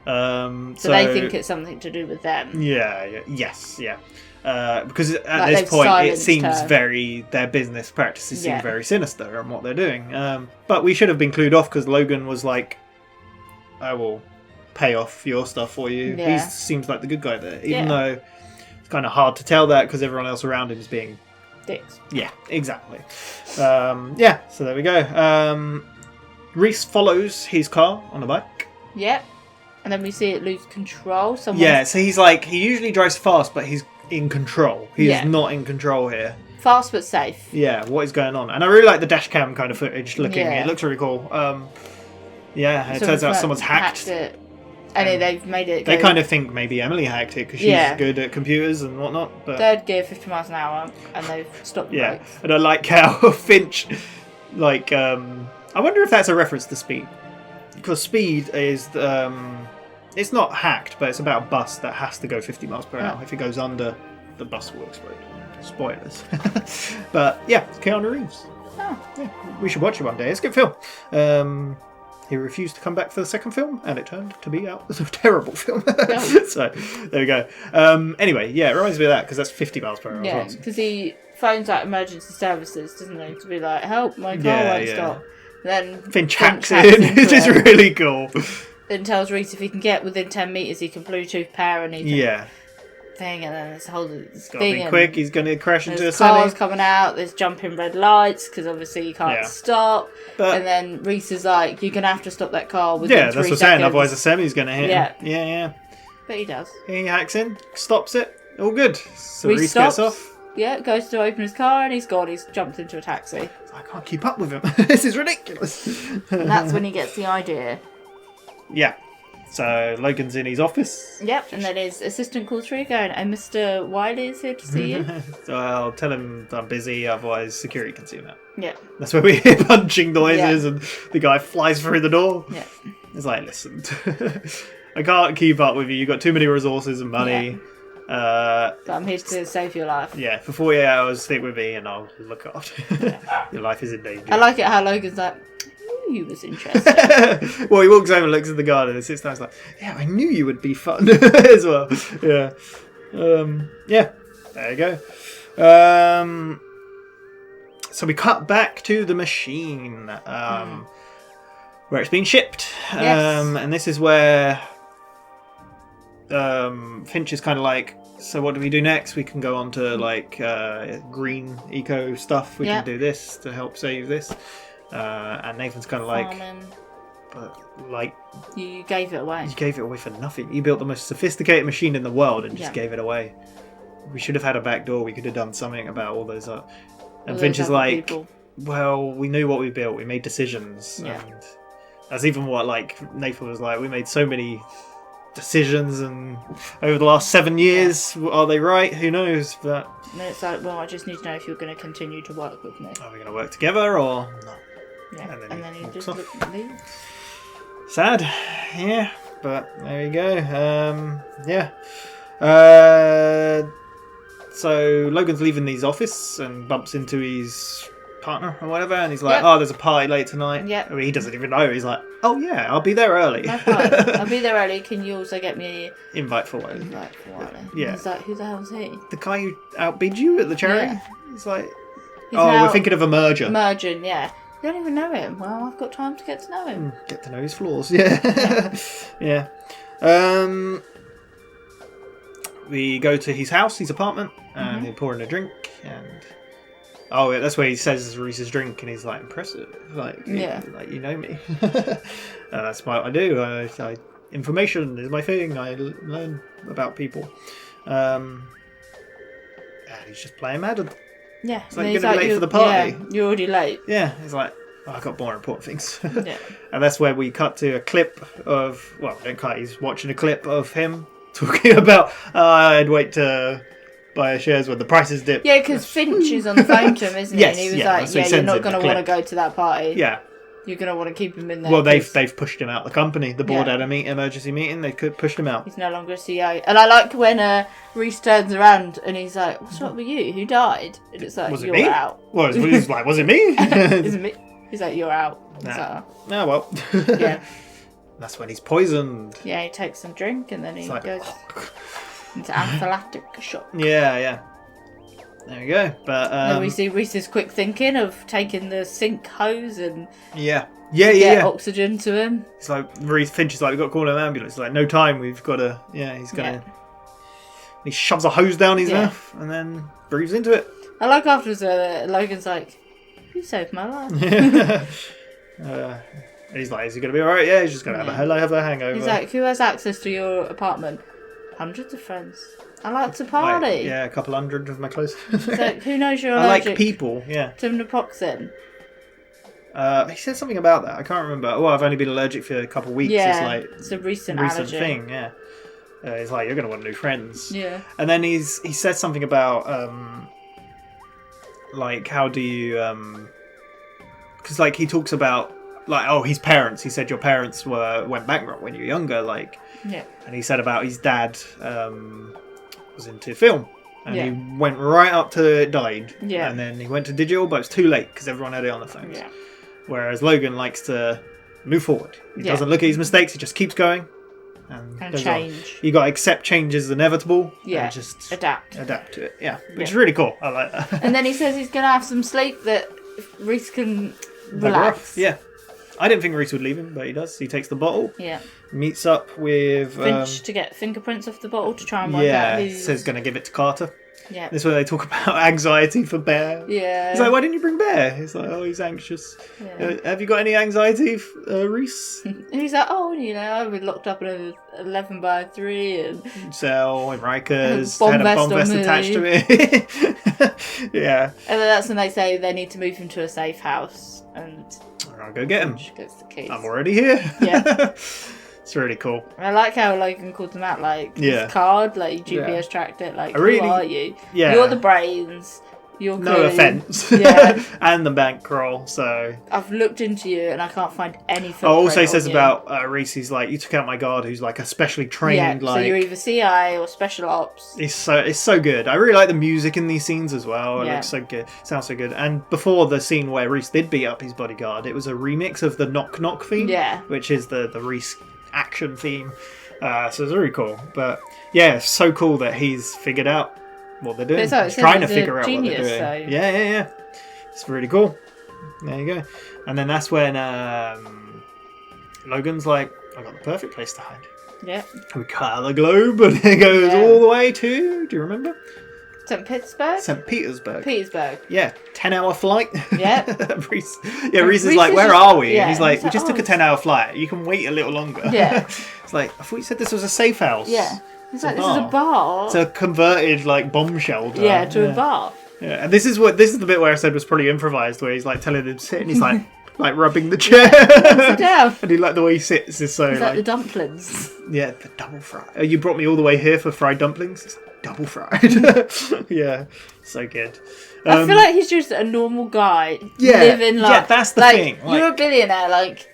So they think it's something to do with them. Yeah. Yes. Yeah. Because at this point it seems their business practices seem very sinister and what they're doing. But we should have been clued off because Logan was like, I will pay off your stuff for you. Yeah. He seems like the good guy there, even though it's kind of hard to tell that because everyone else around him is being dicks. Yeah, exactly. So there we go. Reese follows his car on a bike. Yep. And then we see it lose control. So he's like, he usually drives fast, but he's in control. He's not in control here. Fast but safe. Yeah, what is going on? And I really like the dash cam kind of footage looking. It looks really cool. It turns out someone's hacked it. And they've made it They kind of think maybe Emily hacked it because she's good at computers and whatnot. But third gear, 50 miles an hour, and they've stopped the brakes. And I like how Finch, like, I wonder if that's a reference to Speed. Because Speed is, it's not hacked, but it's about a bus that has to go 50 miles per hour. If it goes under, the bus will explode. Spoilers. But yeah, it's Keanu Reeves. Yeah, we should watch it one day. It's a good film. He refused to come back for the second film, and it turned to be out as a terrible film. So, there we go. Anyway, it reminds me of that, because that's 50 miles per hour. Yeah, because he phones out emergency services, doesn't he, to be like, help, my car won't stop. Then Finch hacks in, which is really cool. Then tells Reese if he can get within 10 metres, he can Bluetooth power anything. Thing, and then this whole thing. Be quick. He's going to crash into a cars coming out. There's jumping red lights because obviously you can't stop. And then Reese is like, "You're going to have to stop that car within 3 seconds." That's what I'm saying. Otherwise, the semi's going to hit him. Yeah. But he does. He hacks in, stops it. All good. So Reese gets off. Yeah, goes to open his car and he's gone. He's jumped into a taxi. I can't keep up with him. This is ridiculous. And that's when he gets the idea. Yeah. So Logan's in his office. Yep, and then his assistant calls through going, and Mr. Wiley is here to see you. So I'll tell him I'm busy, otherwise security can see him out. Yeah. That's where we hear punching noises and the guy flies through the door. Yeah. It's like, listen, I can't keep up with you. You've got too many resources and money. But I'm here to save your life. Yeah, for 48 hours, stick with me and I'll look after you. Your life is in danger. I like it how Logan's like, you was interested. Well, he walks over and looks at the garden and sits down and is like, yeah, I knew you would be fun as well. Yeah. There you go. So we cut back to the machine where it's been shipped. And this is where Finch is kind of like, so what do we do next? We can go on to like green eco stuff. We can do this to help save this. And Nathan's kind of like, but like, you gave it away. You gave it away for nothing. You built the most sophisticated machine in the world and just gave it away. We should have had a back door. We could have done something about all those. And Finch is like, people. Well, we knew what we built. We made decisions. Yeah. And that's even what like Nathan was like. We made so many decisions, and over the last 7 years, are they right? Who knows? But and then it's like, well, I just need to know if you're going to continue to work with me. Are we going to work together or not? Yeah, and then he just leaves. leaves. Sad. Yeah. But there you go. Yeah. So Logan's leaving his office and bumps into his partner or whatever, and he's like, Yep. "Oh, there's a party late tonight." Yep. I mean, he doesn't even know. He's like, "Oh yeah, I'll be there early." No problem. I'll be there early. Can you also get me Invite for Wiley. invite for Wiley? Yeah. He's like, who the hell's he? The guy who outbid you at the charity. Yeah. He's like, He's "Oh, now we're thinking of a merger." Merging, yeah. You don't even know him. Well, I've got time to get to know him. Get to know his flaws. Yeah. Yeah. We go to his house, his apartment, and they pour in a drink, and yeah, that's where he says Reese's drink, and he's like, impressive, like, like you know me. That's what I do. I information is my thing. I learn about people. And he's just playing Madden. Yeah. It's like, you're going to be late for the party. Yeah, you're already late. Yeah, he's like, I've got more important things. Yeah. And that's where we cut to a clip of, well, don't cut, he's watching a clip of him talking about, I'd wait to buy shares when the prices dip. Yeah, because Finch is on the phone to him, isn't he? Yes, And he was yeah, like, so he you're sends not him going the to want to clip. go to that party. Yeah. You're going to want to keep him in there. Well, 'cause they've pushed him out the company. The board Yeah. had a emergency meeting. They pushed him out. He's no longer a CEO. And I like when Reese turns around and he's like, what's wrong with you? Who died? And it's like, Was it you're me? out. Well, he's like, was it me? Is it me? He's like, you're out. It's Nah. like, Oh, well. yeah. That's when he's poisoned. Yeah, he takes some drink and then he It's like, goes into anaphylactic shock. Yeah. There we go. But Then we see Reese's quick thinking of taking the sink hose and yeah. get oxygen to him. It's like Reese Finch is like, we've got to call an ambulance. It's like, no time. We've got to. Yeah, he's gonna. He shoves a hose down his mouth and then breathes into it. I like afterwards Logan's like, you saved my life. He's like, is he gonna be alright? Yeah, he's just gonna have a hangover. He's like, who has access to your apartment? Hundreds of friends. I like to party. Like, yeah, a couple hundred of my close. He's like, who knows you're I allergic like people. Yeah. to naproxen? He said something about that. I can't remember. Oh, I've only been allergic for a couple of weeks. Yeah, It's like it's a recent allergy. thing. Yeah. He's like, you're gonna want new friends. Yeah. And then he says something about like, how do you because like he talks about like, oh, his parents. He said your parents went bankrupt when you were younger. Like, yeah. And he said about his dad was into film. And Yeah. he went right up to it died. Yeah. And then he went to digital, but it's too late because everyone had it on the phones. Yeah. Whereas Logan likes to move forward. He Yeah. doesn't look at his mistakes, he just keeps going. And goes on. change. You got to accept change is inevitable. Yeah. And just Adapt. to it. Yeah. Which is Yeah. really cool. I like that. And then he says he's going to have some sleep that Reese can Bugger relax. off. Yeah. I didn't think Reese would leave him, but he does. He takes the bottle. Yeah. Meets up with Finch to get fingerprints off the bottle to try and work yeah, out who's... says going to give it to Carter. Yeah. This is where they talk about anxiety for Bear. Yeah. He's like, why didn't you bring Bear? He's like, oh, he's anxious. Yeah. Have you got any anxiety, Reese? And he's like, oh, you know, I've been locked up in an 11x3 and... Cell in Rikers, Bomb had a vest bomb on vest me. attached to it. Yeah. And then that's when they say they need to move him to a safe house. And I'll go get him. Finch gets the keys. I'm already here. Yeah. It's really cool. I like how Logan called them out, like, Yeah. his card, like, you GPS Yeah. tracked it, like, I really- who are you? Yeah. You're the brains. You're No clearly- offence. Yeah. And the bankroll, so... I've looked into you and I can't find any footprint Oh, also he on says you. about Reese, he's like, you took out my guard who's like a specially trained, Yeah, like... so you're either CI or Special Ops. It's so good. I really like the music in these scenes as well. It Yeah. looks so good. Sounds so good. And before the scene where Reese did beat up his bodyguard, it was a remix of the Knock Knock theme. Yeah. Which is the Reese action theme. So it's really cool. But yeah, it's so cool that he's figured out what they're doing. But so it He's says trying to he's a figure out genius, what they're doing. so- Yeah. It's really cool. There you go. And then that's when Logan's like, I got the perfect place to hide. Yeah. We cut out the globe and it goes all the way to, do you remember? St. Pittsburgh? St. Petersburg. Petersburg. Yeah, 10-hour flight. Yeah. Reese is Reese like, is where just- are we? yeah, And he's like, he's we like, just took a oh. 10-hour flight. You can wait a little longer. Yeah. It's like, I thought you said this was a safe house. Yeah. He's like, a this is a bar. It's a converted like bomb shelter. Yeah, to a bar. Yeah, and this is the bit where I said was probably improvised, where he's like telling him to sit, and he's like rubbing the chair. Sit down. And he like the way he sits is so He's like like the dumplings. yeah, the double fried. Oh, you brought me all the way here for fried dumplings. It's double fried. Yeah, so good. I feel like he's just a normal guy Yeah, living like yeah, that's the like, thing, like- you're a billionaire, like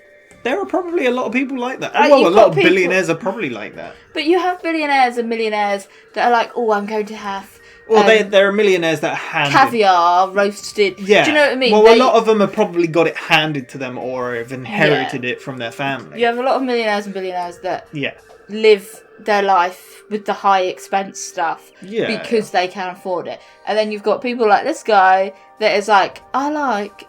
There are probably a lot of people like that. Like, Well, a you've lot got of people- billionaires are probably like that. But you have billionaires and millionaires that are like, oh, I'm going to have Or there are millionaires that are handed... caviar roasted. Yeah. Do you know what I mean? Well, a lot of them have probably got it handed to them or have inherited it from their family. You have a lot of millionaires and billionaires that Yeah. live their life with the high expense stuff Yeah. because they can afford it. And then you've got people like this guy that is like, I like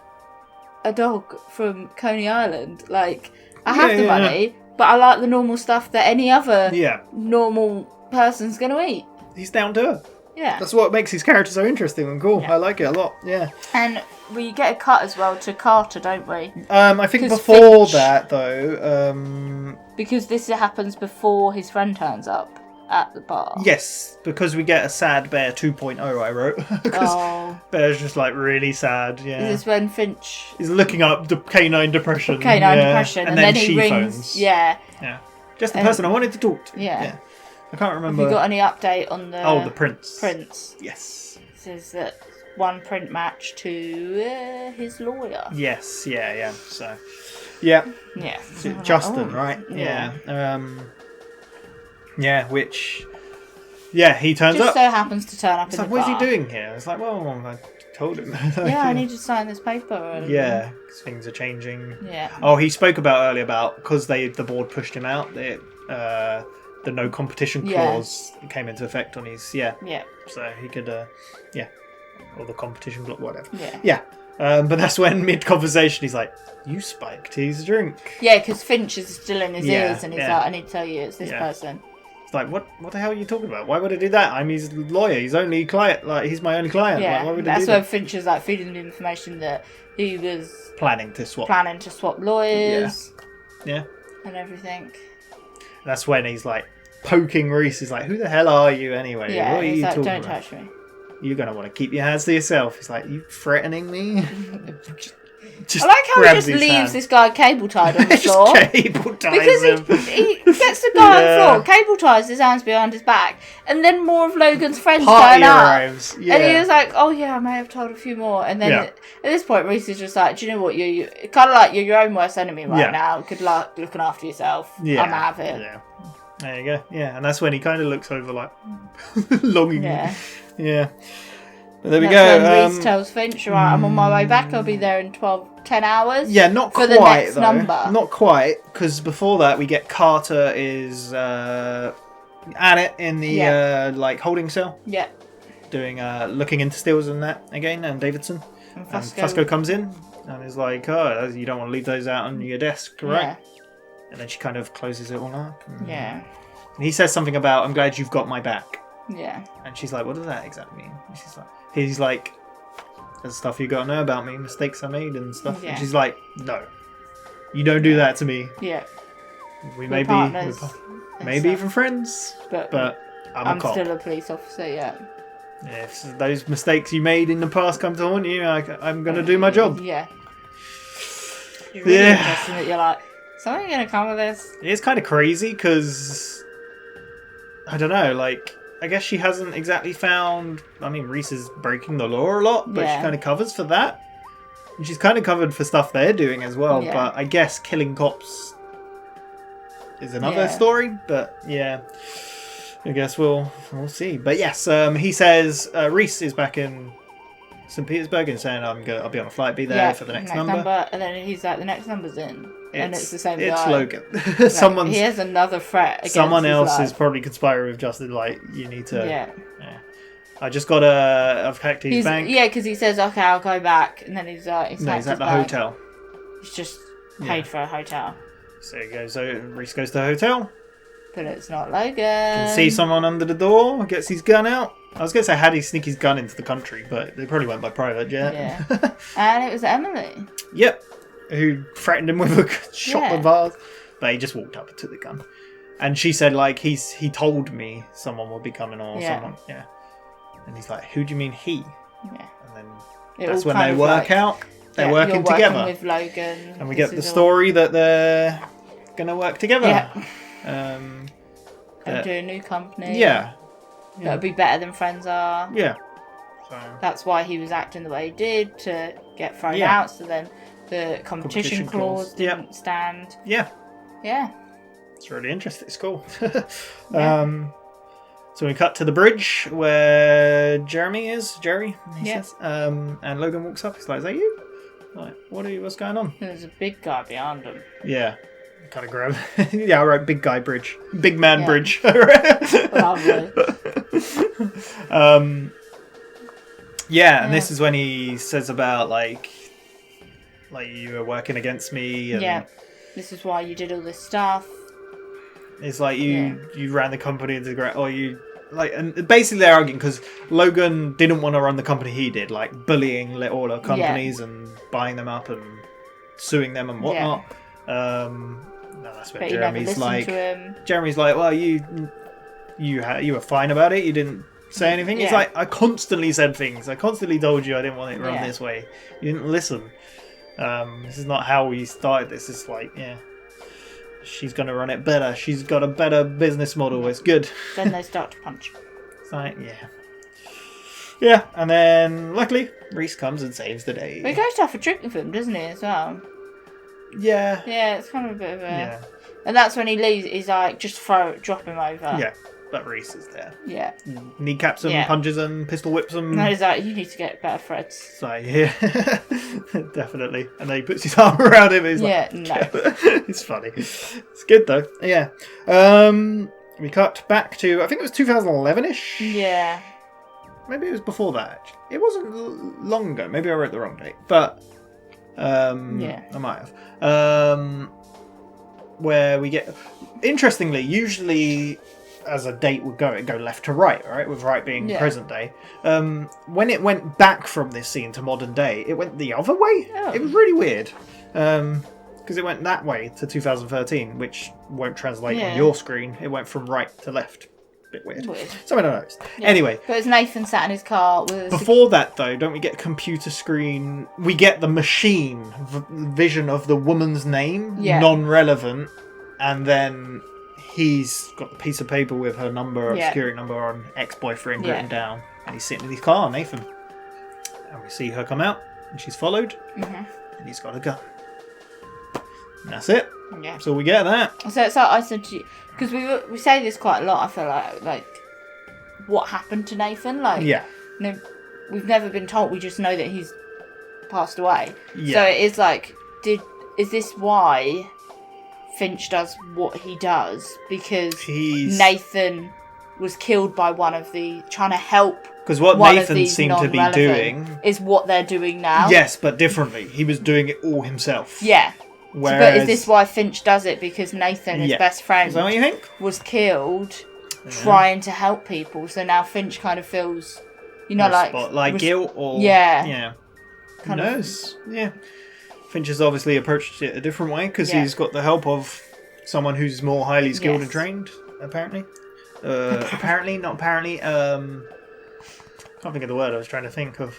a dog from Coney Island. Like, I have the money, but I like the normal stuff that any other normal person's going to eat. He's down to earth. Yeah. That's what makes his character so interesting and cool. Yeah. I like it a lot. Yeah. And we get a cut as well to Carter, don't we? I think 'Cause before Finch- that, though... Because this happens before his friend turns up at the bar. Yes, because we get a sad Bear 2.0, I wrote. Because Bear's just like really sad, yeah. Is this when Finch... He's looking up canine depression. Canine depression, and then he she rings... phones. Yeah. Yeah. Just the person I wanted to talk to. Yeah. I can't remember. Have you got any update on the... Oh, the prince. Prince. Yes. It says that one print match to his lawyer. Yes, yeah. So, yeah. Yeah. Justin, Oh, right? yeah. Yeah, which... Yeah, he turns Just up. so happens to turn up It's in like, the what's bar. he doing here? It's like, well, I told him. Yeah, I need to sign this paper. And... Yeah, because things are changing. Yeah. Oh, he spoke about earlier about because the board pushed him out. The no competition clause came into effect on his Yeah. So he could or the competition clause, whatever. Yeah. But that's when mid conversation he's like, "You spiked his drink." Yeah, because Finch is still in his Yeah, ears, and he's yeah. like, "I need to tell you, it's this person." It's like, what the hell are you talking about? Why would I do that? I'm his lawyer. He's only client. Like, he's my only client. Yeah, Like, why would I that's do when that? Finch is like feeding the information that he was Planning to swap. lawyers. Yeah. And everything. That's when he's like poking Reese. He's like, "Who the hell are you anyway? Yeah, what are he's you like, talking "Don't about? touch me." You're gonna want to keep your hands to yourself." He's like, "You threatening me?" Just I like how he grabs just his leaves hand. this guy cable tied on the floor. Cable ties because him. he gets the guy on the floor, cable ties his hands behind his back, and then more of Logan's friends Party turn up. arrives. And Yeah. he was like, "Oh yeah, I may have told a few more." And then Yeah. at this point, Reese is just like, "Do you know what? You kind of like you're your own worst enemy right Yeah. now. Good luck looking after yourself. Yeah. I'm out of it." Yeah. There you go. Yeah, and that's when he kind of looks over like longing. Yeah. Yeah. But there we That's go. when Reese tells Finch, "Right, I'm on my way back. I'll be there in 10 hours." Yeah, not for quite the next though. number. Not quite, because before that we get Carter is at it in the like holding cell. Yeah. Doing looking into steals and that again, and Davidson. And And Fusco. Fusco comes in and is like, "Oh, you don't want to leave those out on your desk, right?" Yeah. And then she kind of closes it all up. Yeah. And he says something about, "I'm glad you've got my back." Yeah. And she's like, "What does that exactly mean?" And he's like, "There's stuff you gotta know about me, mistakes I made and stuff." Yeah. And she's like, "No, you don't do that to me. Yeah. We We're may partners be, and maybe stuff. even friends, But I'm a cop. still a police officer. Yeah. If those mistakes you made in the past come to haunt you, I'm gonna do my job." Yeah. It's really Yeah. interesting that you're like, "Something gonna come of this." It's kind of crazy because I don't know, like I guess she hasn't exactly found. I mean, Reese is breaking the law a lot, but Yeah. she kind of covers for that, and she's kind of covered for stuff they're doing as well. Yeah. But I guess killing cops is another Yeah. story. But yeah, I guess we'll see. But yes, he says Reese is back in St. Petersburg and saying I'll be on a flight, be there for the next number. And then he's like, "The next number's in," and it's the same It's guy. Logan. Like, he has another threat. Against Someone his else life. is probably conspiring with Justin. Like, you need to. Yeah. I just got I've hacked his bank. Yeah, because he says, "Okay, I'll go back," and then he's No, hacked he's at his the bank. hotel. He's just paid for a hotel, So he goes. So Reese goes to the hotel. but it's not Logan. Can see someone under the door. Gets his gun out. I was gonna say how did he sneak his gun into the country, but they probably went by private jet. Yeah. And it was Emily. Yep. Who threatened him with a shot Yeah. the vase, but he just walked up and took the gun. And she said like he told me someone would be coming or Yeah. someone. Yeah. And he's like, "Who do you mean he?" Yeah. And then It that's all when kind they of work like- out. They're Yeah, working you're working together. with Logan. And we This get the is all- story that they're gonna work together. Yeah. And do a new company. Yeah. That'll be better than friends are. Yeah. So That's why he was acting the way he did, to get thrown Yeah. out. So then The competition clause didn't stand. Yeah. Yeah. It's really interesting. It's cool. So we cut to the bridge where Jerry, he says. And Logan walks up. He's like, is that you? Like, what's going on? There's a big guy behind him. Yeah. Kind of grab. Yeah, all right. Big guy bridge. Big man bridge. Lovely. And this is when he says about like you were working against me. And this is why you did all this stuff. It's like you ran the company into the ground, or you like, and basically they're arguing because Logan didn't want to run the company he did, like bullying all the companies and buying them up and suing them and whatnot. That's what Jeremy's like. Jeremy's like, well, you were fine about it. You didn't say anything. He's like, I constantly said things. I constantly told you I didn't want it run this way. You didn't listen. This is not how we started this. It's like, she's going to run it better. She's got a better business model. It's good. Then they start to punch. It's like, yeah, and then luckily Reese comes and saves the day. But he goes to have a drink with him, doesn't he, as well? Yeah. Yeah, it's kind of a bit of a... And that's when he leaves. He's like, just drop him over. Yeah, but Reese is there. Yeah. Kneecaps him, punches him, pistol whips him. No, he's like, you need to get better threads. So, yeah. Definitely. And then he puts his arm around him. He's like, no. It's funny. It's good, though. Yeah. We cut back to, I think it was 2011-ish? Yeah. Maybe it was before that, actually. It wasn't long ago. Maybe I wrote the wrong date. But, I might have. Where we get... Interestingly, usually... as a date would go, it'd go left to right, right? With right being present day. When it went back from this scene to modern day, it went the other way. Oh. It was really weird. Because it went that way to 2013, which won't translate on your screen. It went from right to left. Bit weird. Something I noticed. Yeah. Anyway. But it's Nathan sat in his car with... Before that, though, don't we get a computer screen? We get the machine vision of the woman's name, non-relevant, and then... he's got the piece of paper with her number, obscuring number on ex-boyfriend written down. And he's sitting in his car, Nathan. And we see her come out, and she's followed. And he's got a gun. And that's it. Yeah. So we get that. So it's like I said to you, because we say this quite a lot, I feel like what happened to Nathan? Like, no, we've never been told, we just know that he's passed away. Yeah. So it is like, is this why... Finch does what he does because Nathan was killed by one of the trying to help. Because what Nathan seemed to be doing is what they're doing now. Yes, but differently. He was doing it all himself. Yeah. Whereas... But is this why Finch does it? Because Nathan, his best friend, is that what you think? Was killed trying to help people. So now Finch kind of feels, like guilt or who knows? Yeah. Finch has obviously approached it a different way because he's got the help of someone who's more highly skilled and trained, apparently. Apparently, not apparently. Can't think of the word I was trying to think of.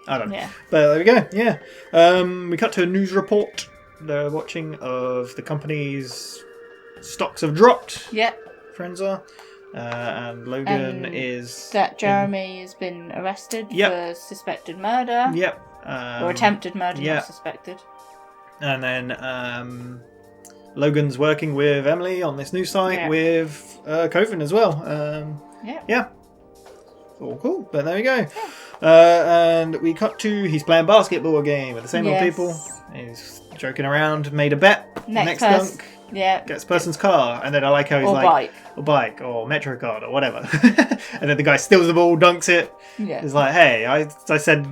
I don't know. Yeah. But there we go, we cut to a news report. They're watching of the company's stocks have dropped. Yep. Friends are. And Logan is... That Jeremy has been arrested for suspected murder. Yep. Or attempted murder, not suspected. And then Logan's working with Emily on this new site with Coven as well. Yeah. All cool, but there we go. And we cut to he's playing basketball game with the same old people. He's joking around, made a bet. Next dunk. Yeah. Gets person's car, and then I like how he's bike, or Metro card, or whatever. And then the guy steals the ball, dunks it. Yeah. He's like, hey, I said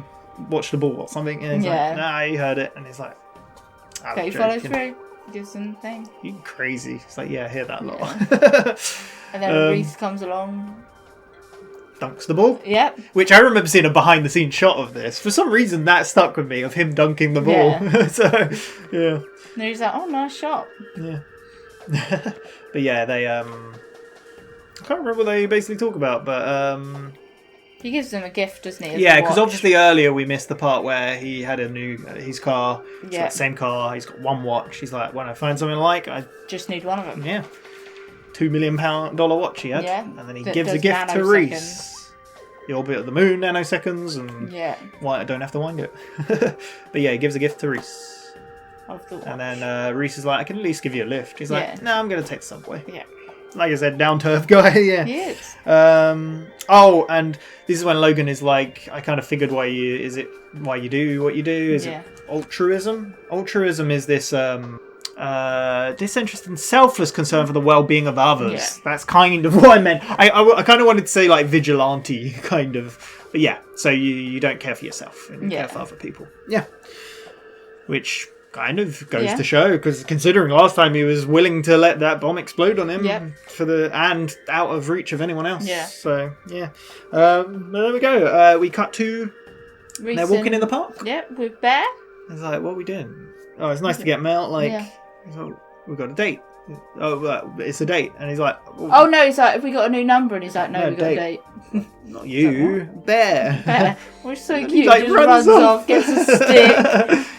watch the ball or something. And he's like, nah, you heard it. And he's like, okay, follow through. Do something. You're crazy. It's like, I hear that a lot. And then Reese comes along. Dunks the ball. Yep. Which I remember seeing a behind the scenes shot of this. For some reason that stuck with me, of him dunking the ball. So, yeah. And he's like, oh, nice shot. Yeah. But yeah, they I can't remember what they basically talk about, but he gives them a gift, doesn't he? Yeah, because obviously earlier we missed the part where he had a new his car. It's like the same car. He's got one watch. He's like, when I find something I just need one of them. Yeah. $2 million watch he had. Yeah. And then he gives a gift to Reese. the orbit of the moon nanoseconds, and why I don't have to wind it. But yeah, he gives a gift to Reese. And then Reese is like, I can at least give you a lift. He's like, no, I'm going to take the subway. Yeah. Like I said, down-to-earth guy, yeah. He is. Oh, and this is when Logan is like, I kind of figured why you do what you do? Is it altruism? Altruism is this disinterested and selfless concern for the well-being of others. Yeah. That's kind of what I meant. I kind of wanted to say like vigilante, kind of. But yeah, so you don't care for yourself and you care for other people. Yeah. Which kind of goes to show, because considering last time he was willing to let that bomb explode on him and out of reach of anyone else. Yeah. So yeah, there we go. We cut to they're walking in the park. Yeah, with Bear. It's like, what are we doing? Oh, it's nice to get Mel. Like, we've got a date. Oh, it's a date, and he's like, oh no, he's like, have we got a new number? And he's like, no, we got a date. Not you, Bear. Bear. We're so And cute. he, like, Just runs off, gets a stick.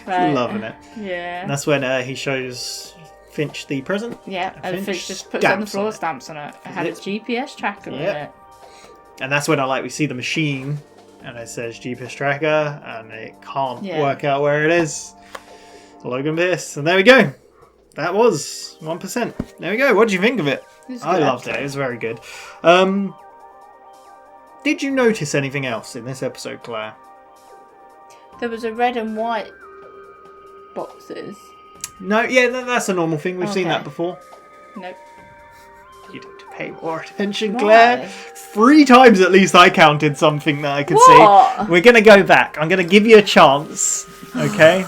Right. Loving it. Yeah. And that's when he shows Finch the present. Yeah, and Finch just puts it on the floor, stamps on it. It had a GPS tracker in it. And that's when we see the machine, and it says GPS tracker, and it can't work out where it is. Logan Pierce, and there we go. That was 1%. There we go. What did you think of it? I loved it. It was very good. Did you notice anything else in this episode, Claire? There was a red and white boxes. No, yeah, that's a normal thing. We've seen that before. Nope. You need to pay more attention, Claire. 3 times at least I counted something that I could see. We're going to go back. I'm going to give you a chance. Okay?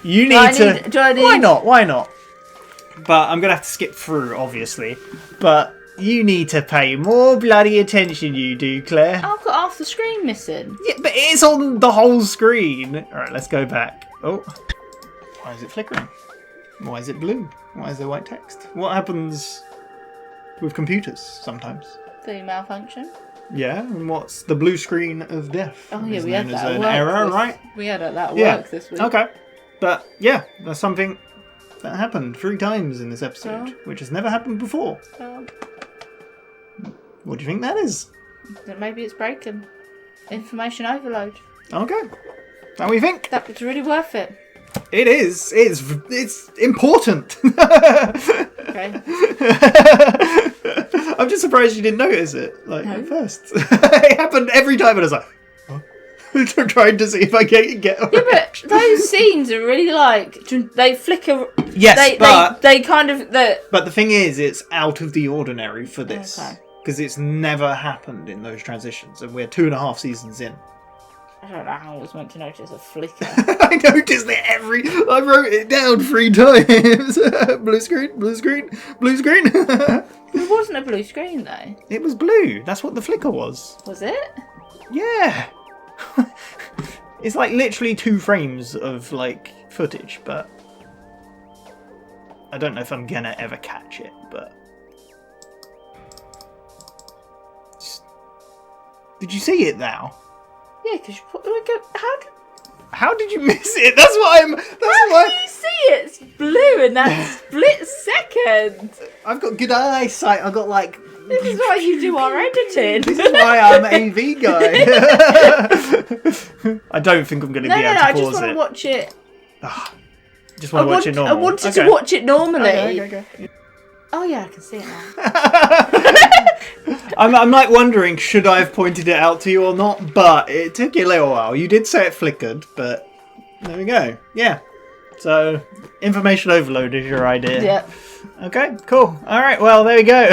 You need to... Why not? Why not? But I'm going to have to skip through, obviously. But you need to pay more bloody attention, you do, Claire. I've got half the screen missing. Yeah, but it's on the whole screen. Alright, let's go back. Oh. Why is it flickering? Why is it blue? Why is there white text? What happens with computers sometimes? They malfunction. Yeah, and what's the blue screen of death? Oh yeah, we had that an error, right? We had that at work this week. Okay. But yeah, that's something that happened 3 times in this episode, which has never happened before. What do you think that is? That maybe it's breaking. Information overload. Okay. How do you think? That was really worth it. It is. It's important. Okay. I'm just surprised you didn't notice it at first. It happened every time, and I was like, I'm trying to see if I can get. Yeah, but those scenes are really they flicker. Yes, they kind of. But the thing is, it's out of the ordinary for this because it's never happened in those transitions, and we're 2.5 seasons in. I don't know how I was meant to notice a flicker. I noticed it I wrote it down 3 times. Blue screen, blue screen, blue screen. It wasn't a blue screen though. It was blue. That's what the flicker was. Was it? Yeah. It's like literally 2 frames of footage, but I don't know if I'm gonna ever catch it, but did you see it now? Yeah, because how did you miss it? That's why I'm. How do you see it? It's blue in that split second. I've got good eyesight. I've got This is why you do our editing. This is why I'm AV guy. I don't think I'm going to be able to pause it. No, I just want to watch it. Just want to watch it normal. I wanted to watch it normally. Okay. Oh yeah, I can see it now. I'm wondering, should I have pointed it out to you or not? But it took you a little while. You did say it flickered, but there we go. Yeah. So, information overload is your idea. Yeah. Okay, cool. All right, well, there we go.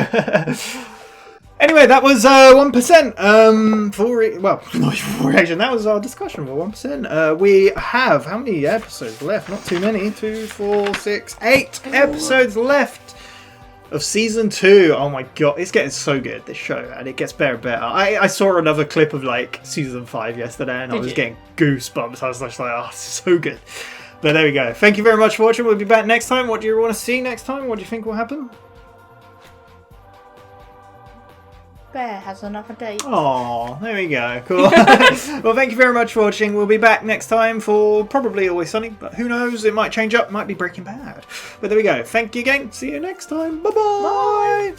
Anyway, that was 1%. For reaction. That was our discussion for 1%. We have, how many episodes left? Not too many. 2, 4, 6, 8 episodes left of season 2. Oh my god, it's getting so good, this show, and it gets better and better. I saw another clip of season 5 yesterday, and I was getting goosebumps. I was just like, oh, this is so good. But there we go. Thank you very much for watching. We'll be back next time. What do you want to see next time? What do you think will happen? Bear has another date. Oh, there we go. Cool. Well, thank you very much for watching. We'll be back next time for probably Always Sunny, but who knows? It might change up. Might be Breaking Bad. But there we go. Thank you again. See you next time. Bye-bye. Bye.